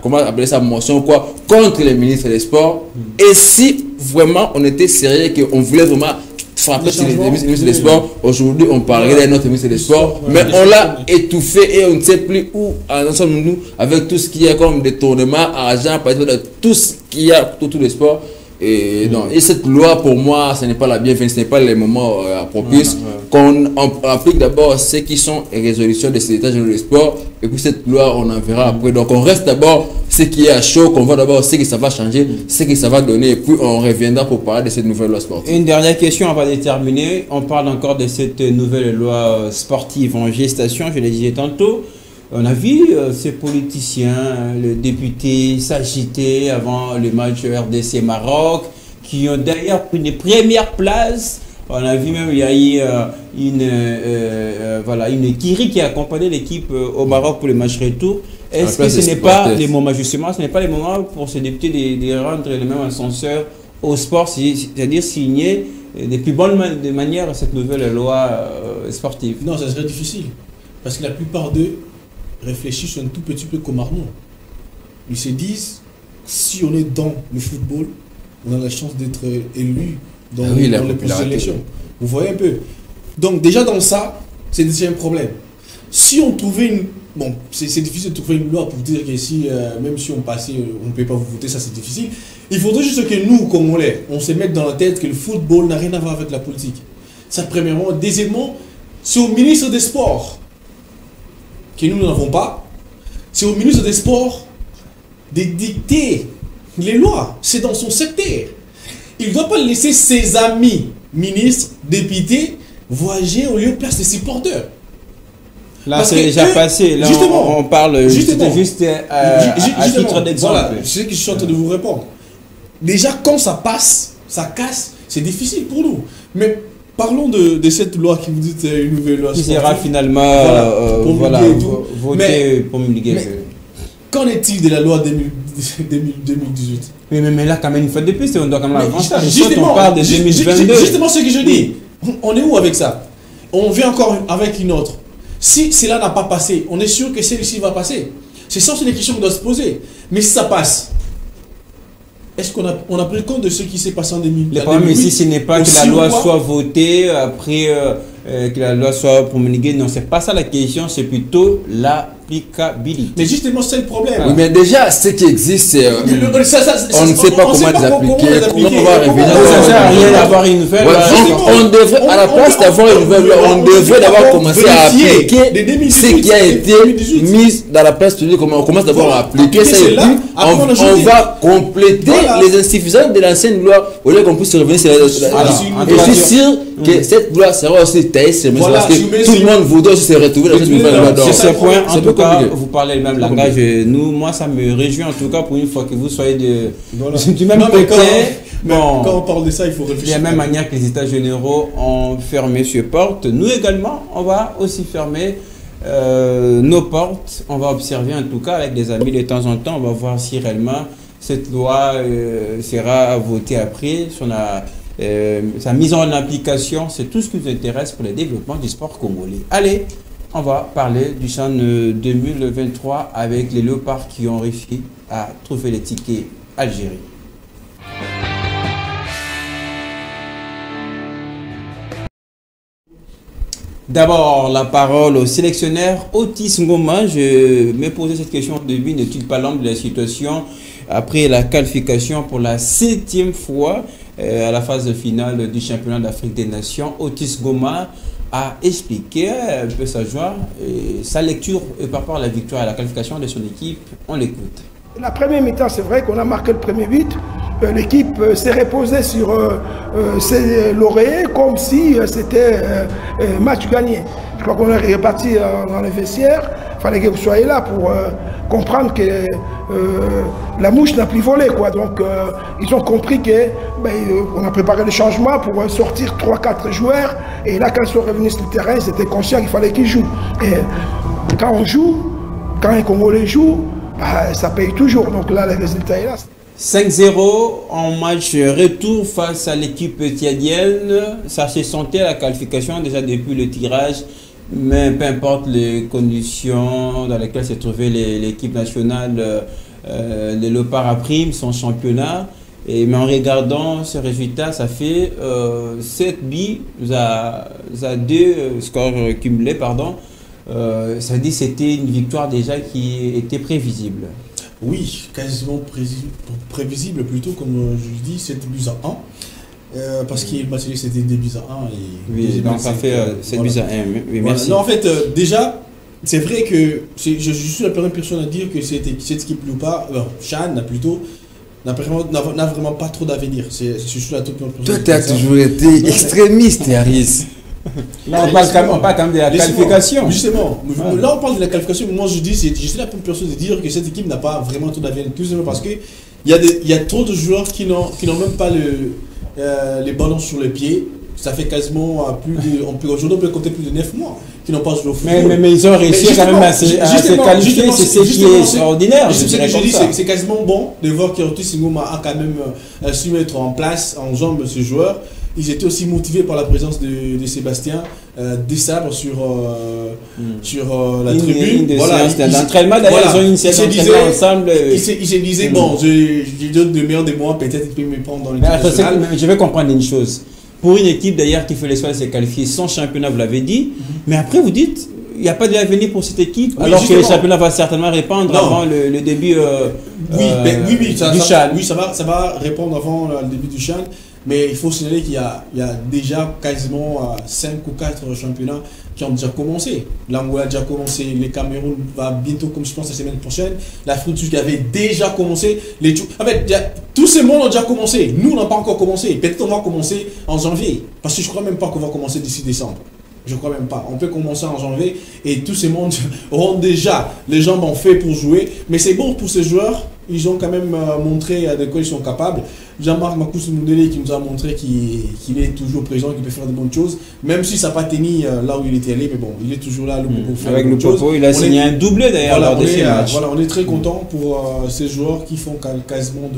S3: comment appeler ça, motion quoi, contre les ministres des Sports. Et si vraiment on était sérieux, qu'on voulait vraiment frapper sur les ministres des Sports, aujourd'hui on parlerait d'un autre ministre des Sports, mais on l'a étouffé et on ne sait plus où en sommes-nous avec tout ce qu'il y a comme détournement, argent, tout ce qu'il y a pour tous les sports. Et, donc, et cette loi, pour moi, ce n'est pas la bienvenue, ce n'est pas les moments propices. Qu'on applique d'abord ce qui sont les résolutions des états généraux des sports, et puis cette loi, on en verra après. Donc, on reste d'abord ce qui est à chaud, qu'on voit d'abord ce que ça va changer, ce que ça va donner, et puis on reviendra pour parler de cette nouvelle loi sportive.
S1: Une dernière question avant de terminer. On parle encore de cette nouvelle loi sportive en gestation, je l'ai dit tantôt. On a vu ces politiciens, le député s'agiter avant le match RDC Maroc, qui ont d'ailleurs pris une première place. On a vu même, il y a eu une Kiri qui a accompagné l'équipe au Maroc pour le match retour. Est-ce que ce n'est pas les moments, justement, ce n'est pas les moments pour ces députés de rendre le même ascenseur au sport, c'est-à-dire signer de plus bonne manière cette nouvelle loi sportive?
S2: Non, ça serait difficile. Parce que la plupart d'eux réfléchissent un tout petit peu comme Arnaud. Ils se disent, si on est dans le football, on a la chance d'être élu dans les prochaines élections. Vous voyez un peu. Donc déjà dans ça, c'est déjà un problème. Si on trouvait une... Bon, c'est difficile de trouver une loi pour dire que si, même si on passait, on ne peut pas vous voter, ça c'est difficile. Il faudrait juste que nous, Congolais, on se mette dans la tête que le football n'a rien à voir avec la politique. Ça premièrement. Deuxièmement, c'est au ministre des Sports que nous n'avons pas, c'est au ministre des Sports de dicter les lois. C'est dans son secteur. Il ne doit pas laisser ses amis, ministres, députés, voyager au lieu de place des supporters.
S1: Là, c'est déjà passé. Là, on parle juste à titre d'exemple.
S2: Voilà, c'est ce que je suis en train de vous répondre. Déjà, quand ça passe, ça casse, c'est difficile pour nous. Mais parlons de cette loi qui vous dit une nouvelle loi.
S1: Qui sera finalement votée pour promulguer.
S2: Qu'en est-il de la loi 2018?
S1: Mais là, quand même, une fois de plus, on doit quand même avancer. Justement, on parle de 2022.
S2: Justement, ce que je dis. On est où avec ça? On vient encore avec une autre. Si cela n'a pas passé, on est sûr que celle-ci va passer. C'est ça, c'est une question qu'on doit se poser. Mais si ça passe, est-ce qu'on a pris compte de ce qui s'est passé en 2018?
S1: Le problème ici, ce n'est pas que la loi soit votée, après que la loi soit promulguée. Non, c'est pas ça la question, c'est plutôt l'applicabilité.
S2: Mais justement, c'est le problème.
S3: Oui, mais déjà, ce qui existe, c'est... on ne sait pas comment les appliquer. On va revenir.
S1: Ça ne sert à rien d'avoir une nouvelle loi.
S3: On devrait, à la place d'avoir une nouvelle loi, on devrait d'abord commencer à appliquer ce qui a été mis dans la place publique. On commence d'abord à appliquer ça et puis on va compléter les insuffisances de l'ancienne loi au lieu qu'on puisse revenir sur la... Et je suis sûr que cette loi sera aussi taillée sur mesure parce que tout le monde voudrait se retrouver dans cette nouvelle loi.
S1: Sur ce point, en tout cas, vous parlez le même langage. Moi, ça me réjouit en tout cas pour une fois que vous soyez du même côté.
S2: Bon, quand on parle de ça, il faut réfléchir.
S1: De la même manière que les États généraux ont fermé ces portes, nous également, on va aussi fermer nos portes. On va observer en tout cas avec des amis de temps en temps. On va voir si réellement cette loi sera votée après, si on a sa mise en application, c'est tout ce qui nous intéresse pour le développement du sport congolais. Allez, on va parler du CHAN 2023 avec les Léopards qui ont réussi à trouver les tickets Algérie. D'abord, la parole au sélectionneur Otis Ngoma. Je me posais cette question au début, n'est-il pas l'homme de la situation après la qualification pour la 7e fois à la phase finale du championnat d'Afrique des Nations? Otis Ngoma a expliqué un peu sa joie et sa lecture par rapport à la victoire et à la qualification de son équipe. On l'écoute.
S5: La première mi-temps, c'est vrai qu'on a marqué le premier but. L'équipe s'est reposée sur ses lauriers comme si c'était match gagné. Je crois qu'on est reparti dans le vestiaire. Il fallait que vous soyez là pour comprendre que la mouche n'a plus volé, quoi. Donc ils ont compris qu'on a préparé le changement pour sortir 3-4 joueurs. Et là, quand ils sont revenus sur le terrain, ils étaient conscients qu'il fallait qu'ils jouent. Et quand on joue, quand un Congolais joue, ça paye toujours. Donc là, le résultat est là.
S1: 5-0 en match retour face à l'équipe tchadienne. Ça se sentait à la qualification déjà depuis le tirage. Mais peu importe les conditions dans lesquelles s'est trouvée l'équipe nationale, les Léopards a pris son championnat. Mais en regardant ce résultat, ça fait 7 buts à 2 scores cumulés. Pardon. Ça dit que c'était une victoire déjà qui était prévisible.
S2: Oui, quasiment prévisible plutôt, comme je le dis, 7 buts à 1. Parce qu'il m'a dit que c'était 2 buts à 1. Et
S1: oui, donc ça fait 7 buts à 1. Oui, merci.
S2: Non, en fait, déjà, c'est vrai que je suis la première personne à dire que cette équipe Léopard, CHAN plutôt, n'a vraiment pas trop d'avenir. Je suis la toute première personne.
S3: Toi, tu as toujours été extrémiste, Yaris.
S1: Là, on parle quand même de la qualification.
S2: Justement, là on parle de la qualification, mais moi je suis la première personne de dire que cette équipe n'a pas vraiment tout d'avenir. Tout simplement parce qu'il y a trop de joueurs qui n'ont même pas les ballons sur les pieds. Ça fait quasiment aujourd'hui on peut compter plus de 9 mois qui n'ont pas joué au football.
S1: Mais ils ont réussi quand même à se qualifier, c'est ce qui est extraordinaire.
S2: C'est quasiment bon de voir qu'Otis Ngoma a quand même su mettre en place, en jambe ce joueur. Ils étaient aussi motivés par la présence de Sébastien Desabre sur la tribune.
S1: L'entraînement d'ailleurs, ils ont une séance d'entraînement ensemble.
S2: Ils se disaient, bon, je donne le meilleur de moi, peut-être il peut me prendre dans l'équipe nationale.
S1: Je vais comprendre une chose. Pour une équipe d'ailleurs qui fait l'espoir de se qualifier sans championnat, vous l'avez dit, mais après vous dites, il n'y a pas d'avenir pour cette équipe, oui, alors justement, que le championnat va certainement répondre avant le début du CHAN.
S2: Oui, ça va répondre avant le début du CHAN. Mais il faut signaler qu'il y a déjà quasiment 5 ou 4 championnats qui ont déjà commencé. L'Angola a déjà commencé, le Cameroun va bientôt, comme je pense, la semaine prochaine. L'Afrique du Sud avait déjà commencé. En fait, tous ces mondes ont déjà commencé. Nous, on n'a pas encore commencé. Peut-être on va commencer en janvier. Parce que je ne crois même pas qu'on va commencer d'ici décembre. Je ne crois même pas. On peut commencer en janvier et tous ces mondes auront déjà les jambes en fait pour jouer. Mais c'est bon pour ces joueurs. Ils ont quand même montré de quoi ils sont capables. Jean-Marc Makous Moundele qui nous a montré qu'il est toujours présent, qu'il peut faire de bonnes choses, même si ça n'a pas tenu là où il était allé, mais bon, il est toujours là pour faire
S1: avec de bonnes choses. Il a signé un doublé d'ailleurs lors de ces matchs.
S2: Voilà, on est très content pour ces joueurs qui font quasiment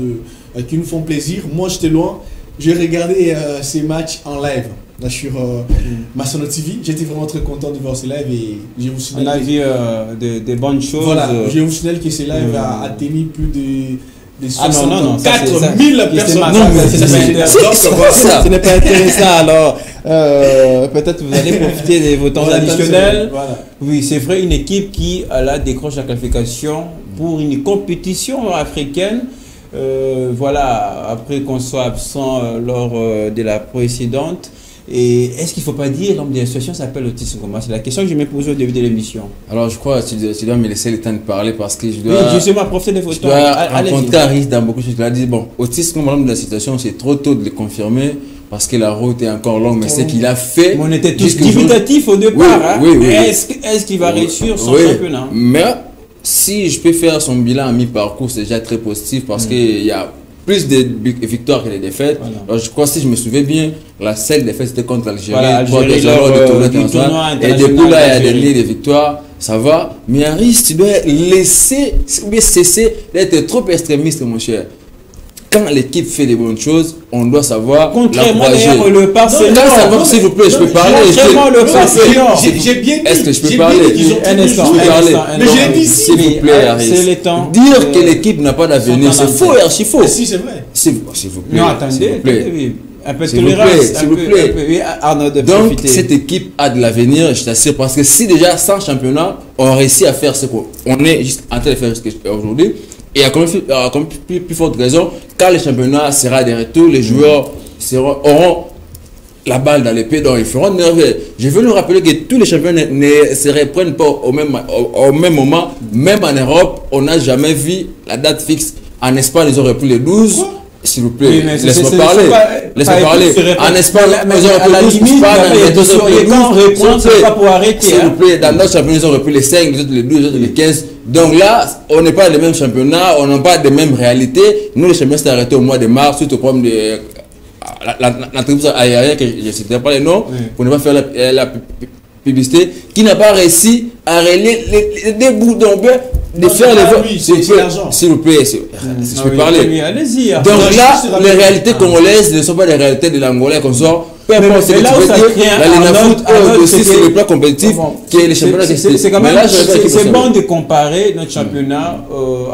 S2: qui nous font plaisir. Moi, j'étais loin, j'ai regardé ces matchs en live. Là, sur Massono TV, j'étais vraiment très content de voir ces lives et je vous signale.
S1: On a vu de bonnes choses.
S2: Voilà, je vous signale que ces lives a atteint plus de
S1: 64
S2: 000 personnes.
S1: Ce n'est pas intéressant. Alors, peut-être vous allez profiter de vos temps additionnels.
S2: Voilà.
S1: Oui, c'est vrai, une équipe qui là, décroche la qualification pour une compétition africaine. Voilà, après qu'on soit absent lors de la précédente. Et est-ce qu'il ne faut pas dire l'homme de la situation s'appelle Otis Ngoma? C'est la question que je me posais au début de l'émission.
S3: Alors je crois que tu dois me laisser le temps de parler parce que je dois...
S1: Oui, justement, profiter de votre temps.
S3: Je dois rencontrer Aris dans beaucoup de choses. Il a dit, bon, Otis Ngoma, l'homme de la situation, c'est trop tôt de le confirmer parce que la route est encore longue, mais c'est qu'il a fait...
S1: On était tous dubitatifs au départ.
S3: Oui, oui,
S1: Est-ce qu'il va réussir son championnat?
S3: Mais si je peux faire son bilan à mi-parcours, c'est déjà très positif parce qu'il y a plus de victoires que de défaites. Voilà. Alors, je crois, si je me souviens bien, la seule défaite c'était contre l'Algérie. Voilà, et depuis là, il y a des lignes de victoires. Ça va. Mais Aris, tu dois laisser ou bien cesser d'être trop extrémiste, mon cher. quand l'équipe fait des bonnes choses, on doit savoir
S1: Contrairement
S3: l'encourager.
S1: d'ailleurs, le Barcelone.
S3: S'il vous plaît, je peux parler.
S1: Contrairement le Barcelone.
S2: J'ai bien dit.
S3: Est-ce que je peux
S2: j'ai
S3: parler?
S2: bien dit qu'ils ont
S1: Un
S2: tous
S1: instant,
S2: joué.
S1: un instant,
S2: Mais je l'ai dit ici.
S3: S'il vous plaît, Harris.
S1: C'est le temps.
S3: Dire que l'équipe n'a pas d'avenir, c'est faux et archi faux.
S2: Mais si, c'est vrai.
S3: S'il vous plaît.
S1: Non,
S3: s'il
S1: attendez,
S3: vous plaît.
S1: oui. Un peu de
S3: S'il vous
S1: tolérance.
S3: plaît, s'il vous plaît.
S1: Oui, Arnaud, de
S3: Donc,
S1: profiter.
S3: cette équipe a de l'avenir, je t'assure, parce que si déjà sans championnat, on réussit à faire ce qu'on est juste en train de faire aujourd'hui, et à comme plus forte raison, quand le championnat sera de retour, les joueurs auront la balle dans l'épée, donc ils feront de merveilles. Je veux nous rappeler que tous les champions ne se reprennent pas au même moment, même en Europe, on n'a jamais vu la date fixe. En Espagne, ils ont repris les 12. S'il vous plaît,
S1: Oui, mais
S3: laisse-moi
S1: c'est
S3: parler.
S1: pas
S3: Laisse-moi parler. En Espagne,
S1: mais
S3: ils ont
S1: à la
S3: repris les 12.
S1: limite,
S3: Pas
S1: il y a des soirées quand on reprend, c'est pas pour arrêter.
S3: S'il vous plaît, dans notre championnat, ils ont repris les 5, les autres les 12, les autres les 15. Donc là, on n'est pas les mêmes championnats, on n'a pas les mêmes réalités. Nous, les championnats s'est arrêté au mois de mars, suite au problème de l'entreprise aérienne, que je ne citerai pas les noms, pour ne pas faire la publicité, qui n'a pas réussi à relier les deux bouts d'ombre, de faire les vols. S'il vous plaît, si je peux parler.
S1: Allez-y.
S3: Donc là, les réalités congolaises ne sont pas les réalités de l'Angolais qu'on sort. Peu importe ce que tu veux dire, la Ligue foot aussi sur le plan compétitif, qui est les championnats qui
S1: c'est quand même c'est bon de comparer notre championnat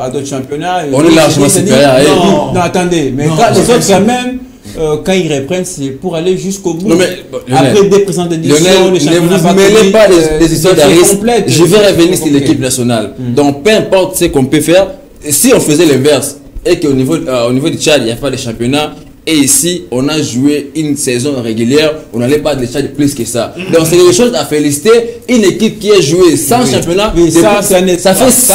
S1: à d'autres championnats.
S3: On est largement supérieur à eux.
S1: Non, attendez, mais les autres quand même. Quand ils reprennent, c'est pour aller jusqu'au bout.
S3: Non, mais,
S1: après des présentes éditions,
S3: Lionel, ne vous mêlez pas des histoires d'Aris. Je vais revenir sur l'équipe nationale. Donc, peu importe ce qu'on peut faire, si on faisait l'inverse, et qu'au niveau du Tchad, il n'y a pas de championnat, et ici, on a joué une saison régulière, on n'allait pas de Tchad plus que ça. Donc, c'est quelque chose à féliciter. Une équipe qui a joué sans championnat, ça fait 6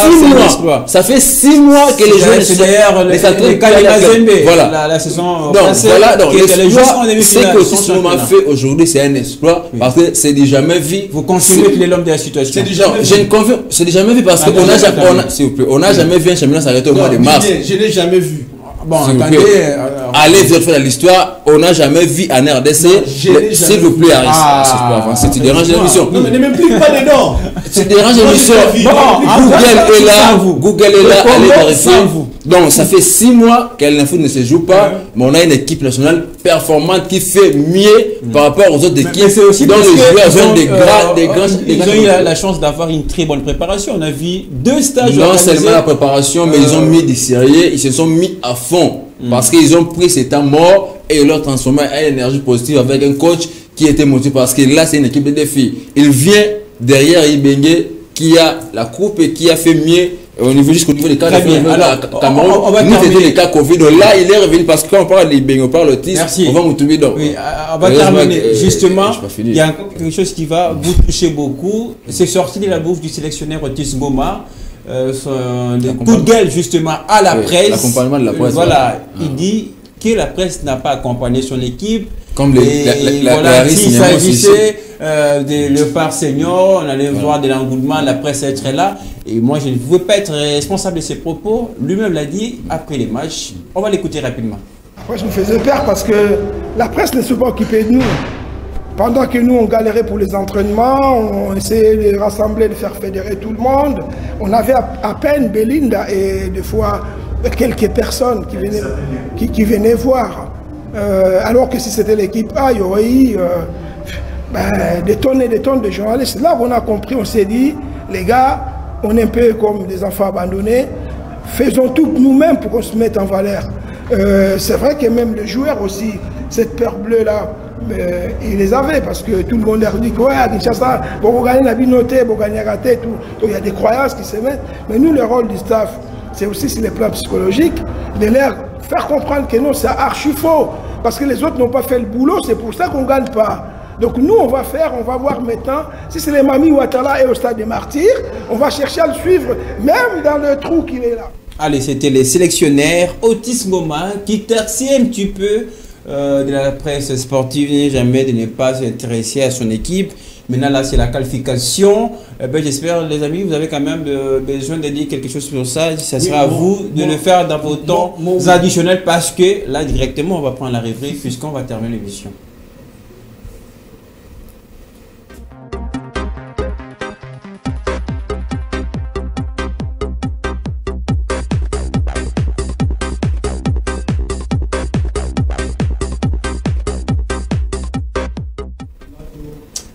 S3: mois. Ça fait 6 mois que les joueurs
S1: c'est d'ailleurs le Kalimazembe.
S3: Voilà.
S1: La saison
S3: passée. Donc, l'exploit, c'est que ce qu'on a fait aujourd'hui, c'est un exploit parce que c'est du jamais vu.
S1: Vous confirmez que l'homme de la situation.
S3: C'est du jamais vu parce qu'on n'a jamais vu un championnat s'arrêter au mois de mars.
S2: Je n'ai jamais vu.
S1: Bon, attendez.
S3: Allez vérifier l'histoire, on n'a jamais vu en RDC. S'il vous plaît, Harris. Si tu déranges l'émission.
S2: Non, mais ne m'implique pas dedans.
S3: Tu déranges l'émission. Google est là, allez vérifier. Donc, ça fait 6 mois qu'elle foot ne se joue pas, mais on a une équipe nationale performante qui fait mieux par rapport aux autres équipes.
S1: C'est aussi
S3: dont les joueurs ont des grands.
S1: Ils ont eu la chance d'avoir une très bonne préparation. On a vu 2 stages.
S3: Non seulement la préparation, mais ils ont mis du sérieux, ils se sont mis à fond. Parce qu'ils ont pris ces temps morts et ils l'ont transformé en énergie positive avec un coach qui était motivé. Parce que là, c'est une équipe de défis. Il vient derrière Ibengue qui a la coupe et qui a fait mieux jusqu'au niveau des cas de Cameroun. Nous, c'était les cas Covid. Donc là, il est revenu parce que quand on parle d'Ibengue, on parle autisme, on va nous tomber dans.
S1: Oui, on va terminer. Justement, il y a quelque chose qui va vous toucher beaucoup. C'est sorti de la bouche du sélectionneur Otis Ngoma. Coup de gueule justement à la presse.
S3: L'accompagnement de la presse.
S1: Voilà, il dit que la presse n'a pas accompagné son équipe.
S3: Comme
S1: s'il s'agissait de Léopard Senior, on allait voir de l'engouement, la presse être là. Et moi, je ne pouvais pas être responsable de ses propos. Lui-même l'a dit après les matchs. On va l'écouter rapidement.
S5: Après, je me faisais peur parce que la presse ne s'est pas occupée de nous. Pendant que nous, on galérait pour les entraînements, on essayait de rassembler, de faire fédérer tout le monde. On avait à peine Belinda et des fois quelques personnes qui venaient voir. Alors que si c'était l'équipe A, il y aurait eu des tonnes et des tonnes de journalistes. Là, on a compris, on s'est dit, les gars, on est un peu comme des enfants abandonnés. Faisons tout nous-mêmes pour qu'on se mette en valeur. C'est vrai que même les joueurs aussi, cette peur bleue-là, ils les avaient parce que tout le monde leur dit que ouais, à Kinshasa, pour gagner la binoté, pour gagner la raté, tout. Donc il y a des croyances qui se mettent. Mais nous, le rôle du staff, c'est aussi sur les plans psychologiques, de leur faire comprendre que non, c'est archi faux. Parce que les autres n'ont pas fait le boulot, c'est pour ça qu'on ne gagne pas. Donc nous, on va voir maintenant, si c'est les Mami Ouattara et au stade des martyrs, on va chercher à le suivre, même dans le trou qu'il est là.
S1: Allez, c'était les sélectionnaires Otis Ngoma qui tertiait un petit peu de la presse sportive, jamais de ne pas s'intéresser à son équipe. Maintenant, là, c'est la qualification. J'espère, les amis, vous avez quand même besoin de dire quelque chose sur ça. Ça sera à vous de le faire dans vos temps additionnels parce que là, directement, on va prendre la rêverie puisqu'on va terminer l'émission.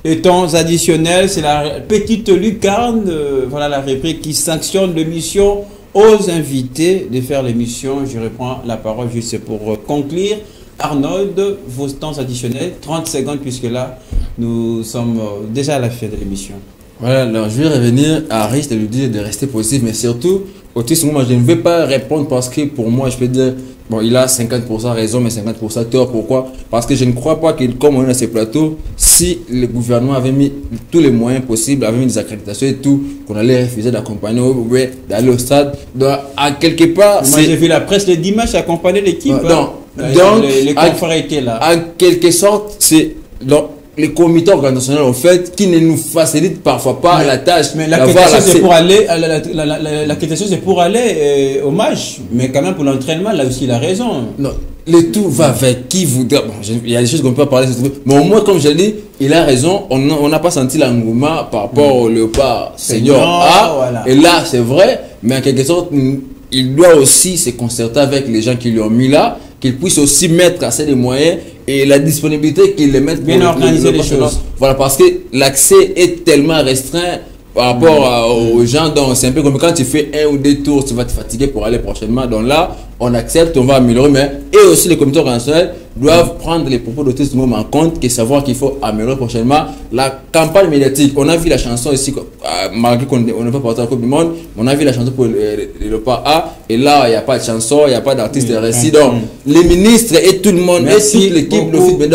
S1: Les temps additionnels, c'est la petite lucarne, voilà la rubrique qui sanctionne l'émission aux invités de faire l'émission. Je reprends la parole juste pour conclure. Arnold, vos temps additionnels, 30 secondes puisque là, nous sommes déjà à la fin de l'émission.
S3: Voilà, alors je vais revenir à Rich de lui dire de rester positif, mais surtout, autisme, moi je ne vais pas répondre parce que pour moi, je peux dire, bon, il a 50% raison, mais 50% tort. Pourquoi? Parce que je ne crois pas que, comme on est dans ces plateaux, si le gouvernement avait mis tous les moyens possibles, avait mis des accréditations et tout, qu'on allait refuser d'accompagner, d'aller au stade, donc, à quelque part.
S1: Moi j'ai vu la presse le dimanche accompagner l'équipe.
S3: Donc,
S1: les confrères étaient là.
S3: En quelque sorte, c'est les comités organisationnels en fait qui ne nous facilitent parfois pas la tâche.
S1: Mais la question c'est pour aller au match, mais quand même pour l'entraînement, là aussi il a raison.
S3: Non, le tout va avec qui voudra. Bon, il y a des choses qu'on peut parler, mais au moins comme je l'ai dit, il a raison. On n'a pas senti l'engouement par rapport au Léopard Senior A. Voilà. Et là c'est vrai, mais en quelque sorte, il doit aussi se concerter avec les gens qui lui ont mis là, qu'il puisse aussi mettre assez de moyens et la disponibilité qu'ils les mettent
S1: bien organiser les choses.
S3: Voilà, parce que l'accès est tellement restreint par rapport aux gens, donc c'est un peu comme quand tu fais 1 ou 2 tours, tu vas te fatiguer pour aller prochainement. Donc là, on accepte, on va améliorer, mais et aussi les comités organisationnels doivent prendre les propos d'autisme en compte et savoir qu'il faut améliorer prochainement la campagne médiatique. On a vu la chanson ici, malgré qu'on ne peut pas porter la Coupe du Monde, on a vu la chanson pour le pas A, et là, il n'y a pas de chanson, il n'y a pas d'artiste récit. Donc, les ministres et tout le monde, et toute l'équipe de football,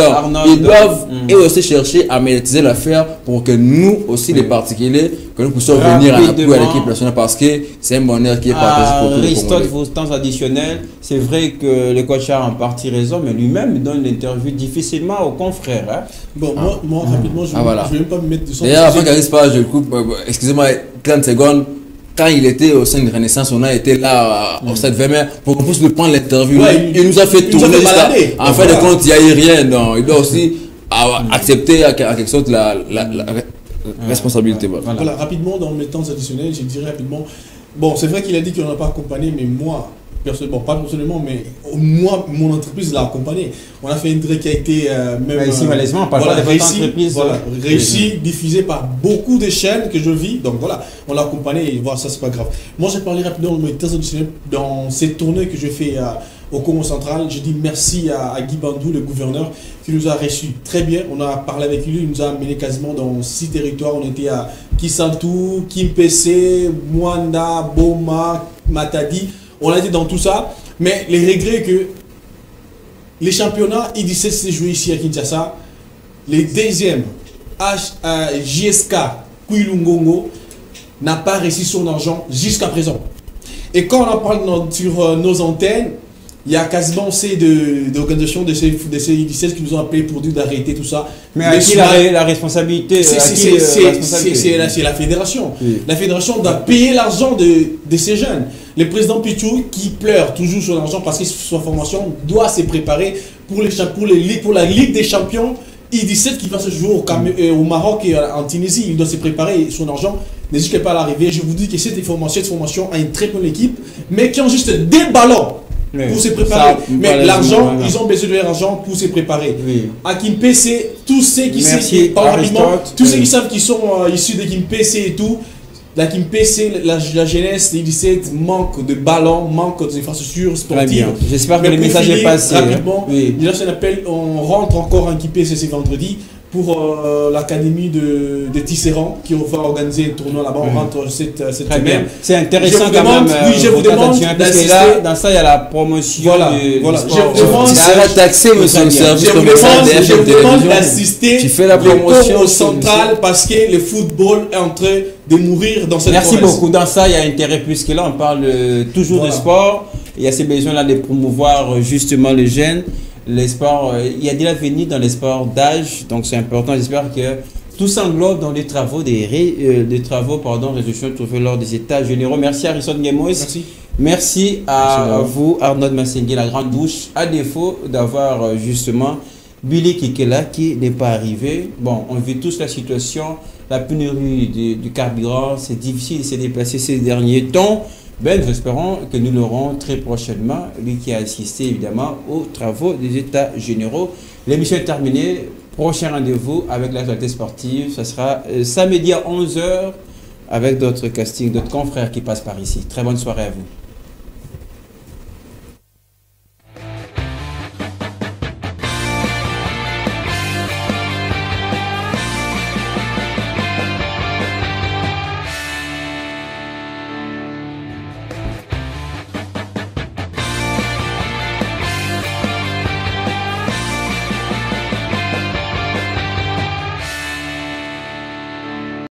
S3: ils doivent et aussi chercher à médiatiser l'affaire pour que nous aussi, les particuliers, que nous puissions venir à l'appui à l'équipe nationale parce que c'est un bonheur qui est partagé pour tous les Congolais.
S1: Vos temps additionnels, c'est vrai que le coach a en partie raison, mais lui-même donne l'interview difficilement aux confrères. Hein?
S2: Bon, moi rapidement, je ne vais même pas me mettre de son.
S3: D'ailleurs, avant qu'Aris parle, je le coupe, excusez-moi, 30 secondes. Quand il était au sein de Renaissance, on a été là au stade Vermeer pour qu'on puisse lui prendre l'interview. Il nous a fait tourner. En fin de compte, il n'y a eu rien. Donc, il doit aussi accepter à quelque sorte la responsabilité.
S2: Voilà, rapidement, dans mes temps additionnels, je dirais rapidement. Bon, c'est vrai qu'il a dit qu'on n'a pas accompagné, mais moi, personnellement, pas personnellement, mais moi, mon entreprise l'a accompagné. On a fait une direct qui a été même
S1: ici, malheureusement, on parle pas de votre entreprise.
S2: Voilà, réussi, diffusé par beaucoup de chaînes que je vis. Donc voilà, on l'a accompagné et voilà, ça c'est pas grave. Moi, j'ai parlé rapidement de mes temps additionnels dans ces tournées que je fais au Congo central. Je dis merci à Guy Bandou, le gouverneur, qui nous a reçus très bien. On a parlé avec lui, il nous a amené quasiment dans 6 territoires. On était à Kisantu, Kimpese, Mwanda, Boma, Matadi. On a été dans tout ça. Mais les regrets que les championnats I17 s'est joué ici à Kinshasa. Les deuxièmes, JSK, Kouilungongo, n'a pas réussi son argent jusqu'à présent. Et quand on en parle sur nos antennes, il y a quasiment d'organisations de ces I17 qui nous ont appelé pour dire d'arrêter tout ça.
S1: Mais à qui la responsabilité?
S2: C'est la fédération. Oui. La fédération doit payer l'argent de ces jeunes. Le président Pichou qui pleure toujours sur l'argent parce que sa formation doit se préparer pour la Ligue des champions I17 qui va se jouer au Maroc et en Tunisie. Il doit se préparer, son argent n'hésitez pas à l'arrivée. Je vous dis que cette formation a une très bonne équipe, mais qui ont juste des ballons pour se préparer. Mais l'argent, ils ont besoin de leur argent pour se préparer. Oui. À Kimpese, tous ceux qui savent qu'ils sont issus de Kimpese et tout, la Kimpese, la jeunesse, les 17 manque de ballons, manque d'infrastructures sportives.
S1: J'espère que le message est passé.
S2: Rapidement, il y a un appel, on rentre encore en Kimpese ce vendredi pour l'académie de Tisserand qui va organiser un tournoi là-bas. On rentre cette semaine.
S1: C'est intéressant quand même.
S2: Oui, je vous demande
S1: d'assister. Dans ça, il y a la promotion.
S2: Voilà. Je vous demande
S3: taxé, monsieur le service commercial.
S2: Je vous demande d'assister.
S3: Tu fais la promotion
S2: au central parce que le football est en train de mourir dans cette
S1: Merci beaucoup. Dans ça, il y a intérêt puisque là, on parle toujours de sport. Il y a ces besoins-là de promouvoir justement les jeunes. Les sports, il y a de l'avenir dans les sports d'âge, donc c'est important. J'espère que tout s'englobe dans les travaux résolution trouvée lors des États généraux. Merci à Risson Ngemos. Merci à vous, Arnold Massengui, la grande bouche. À défaut d'avoir justement Billy Kikela qui n'est pas arrivé. Bon, on vit tous la situation, la pénurie du carburant, c'est difficile de se déplacer ces derniers temps. Nous espérons que nous l'aurons très prochainement, lui qui a assisté évidemment aux travaux des États généraux. L'émission est terminée. Prochain rendez-vous avec l'actualité sportive, ce sera samedi à 11 h avec d'autres castings, d'autres confrères qui passent par ici. Très bonne soirée à vous.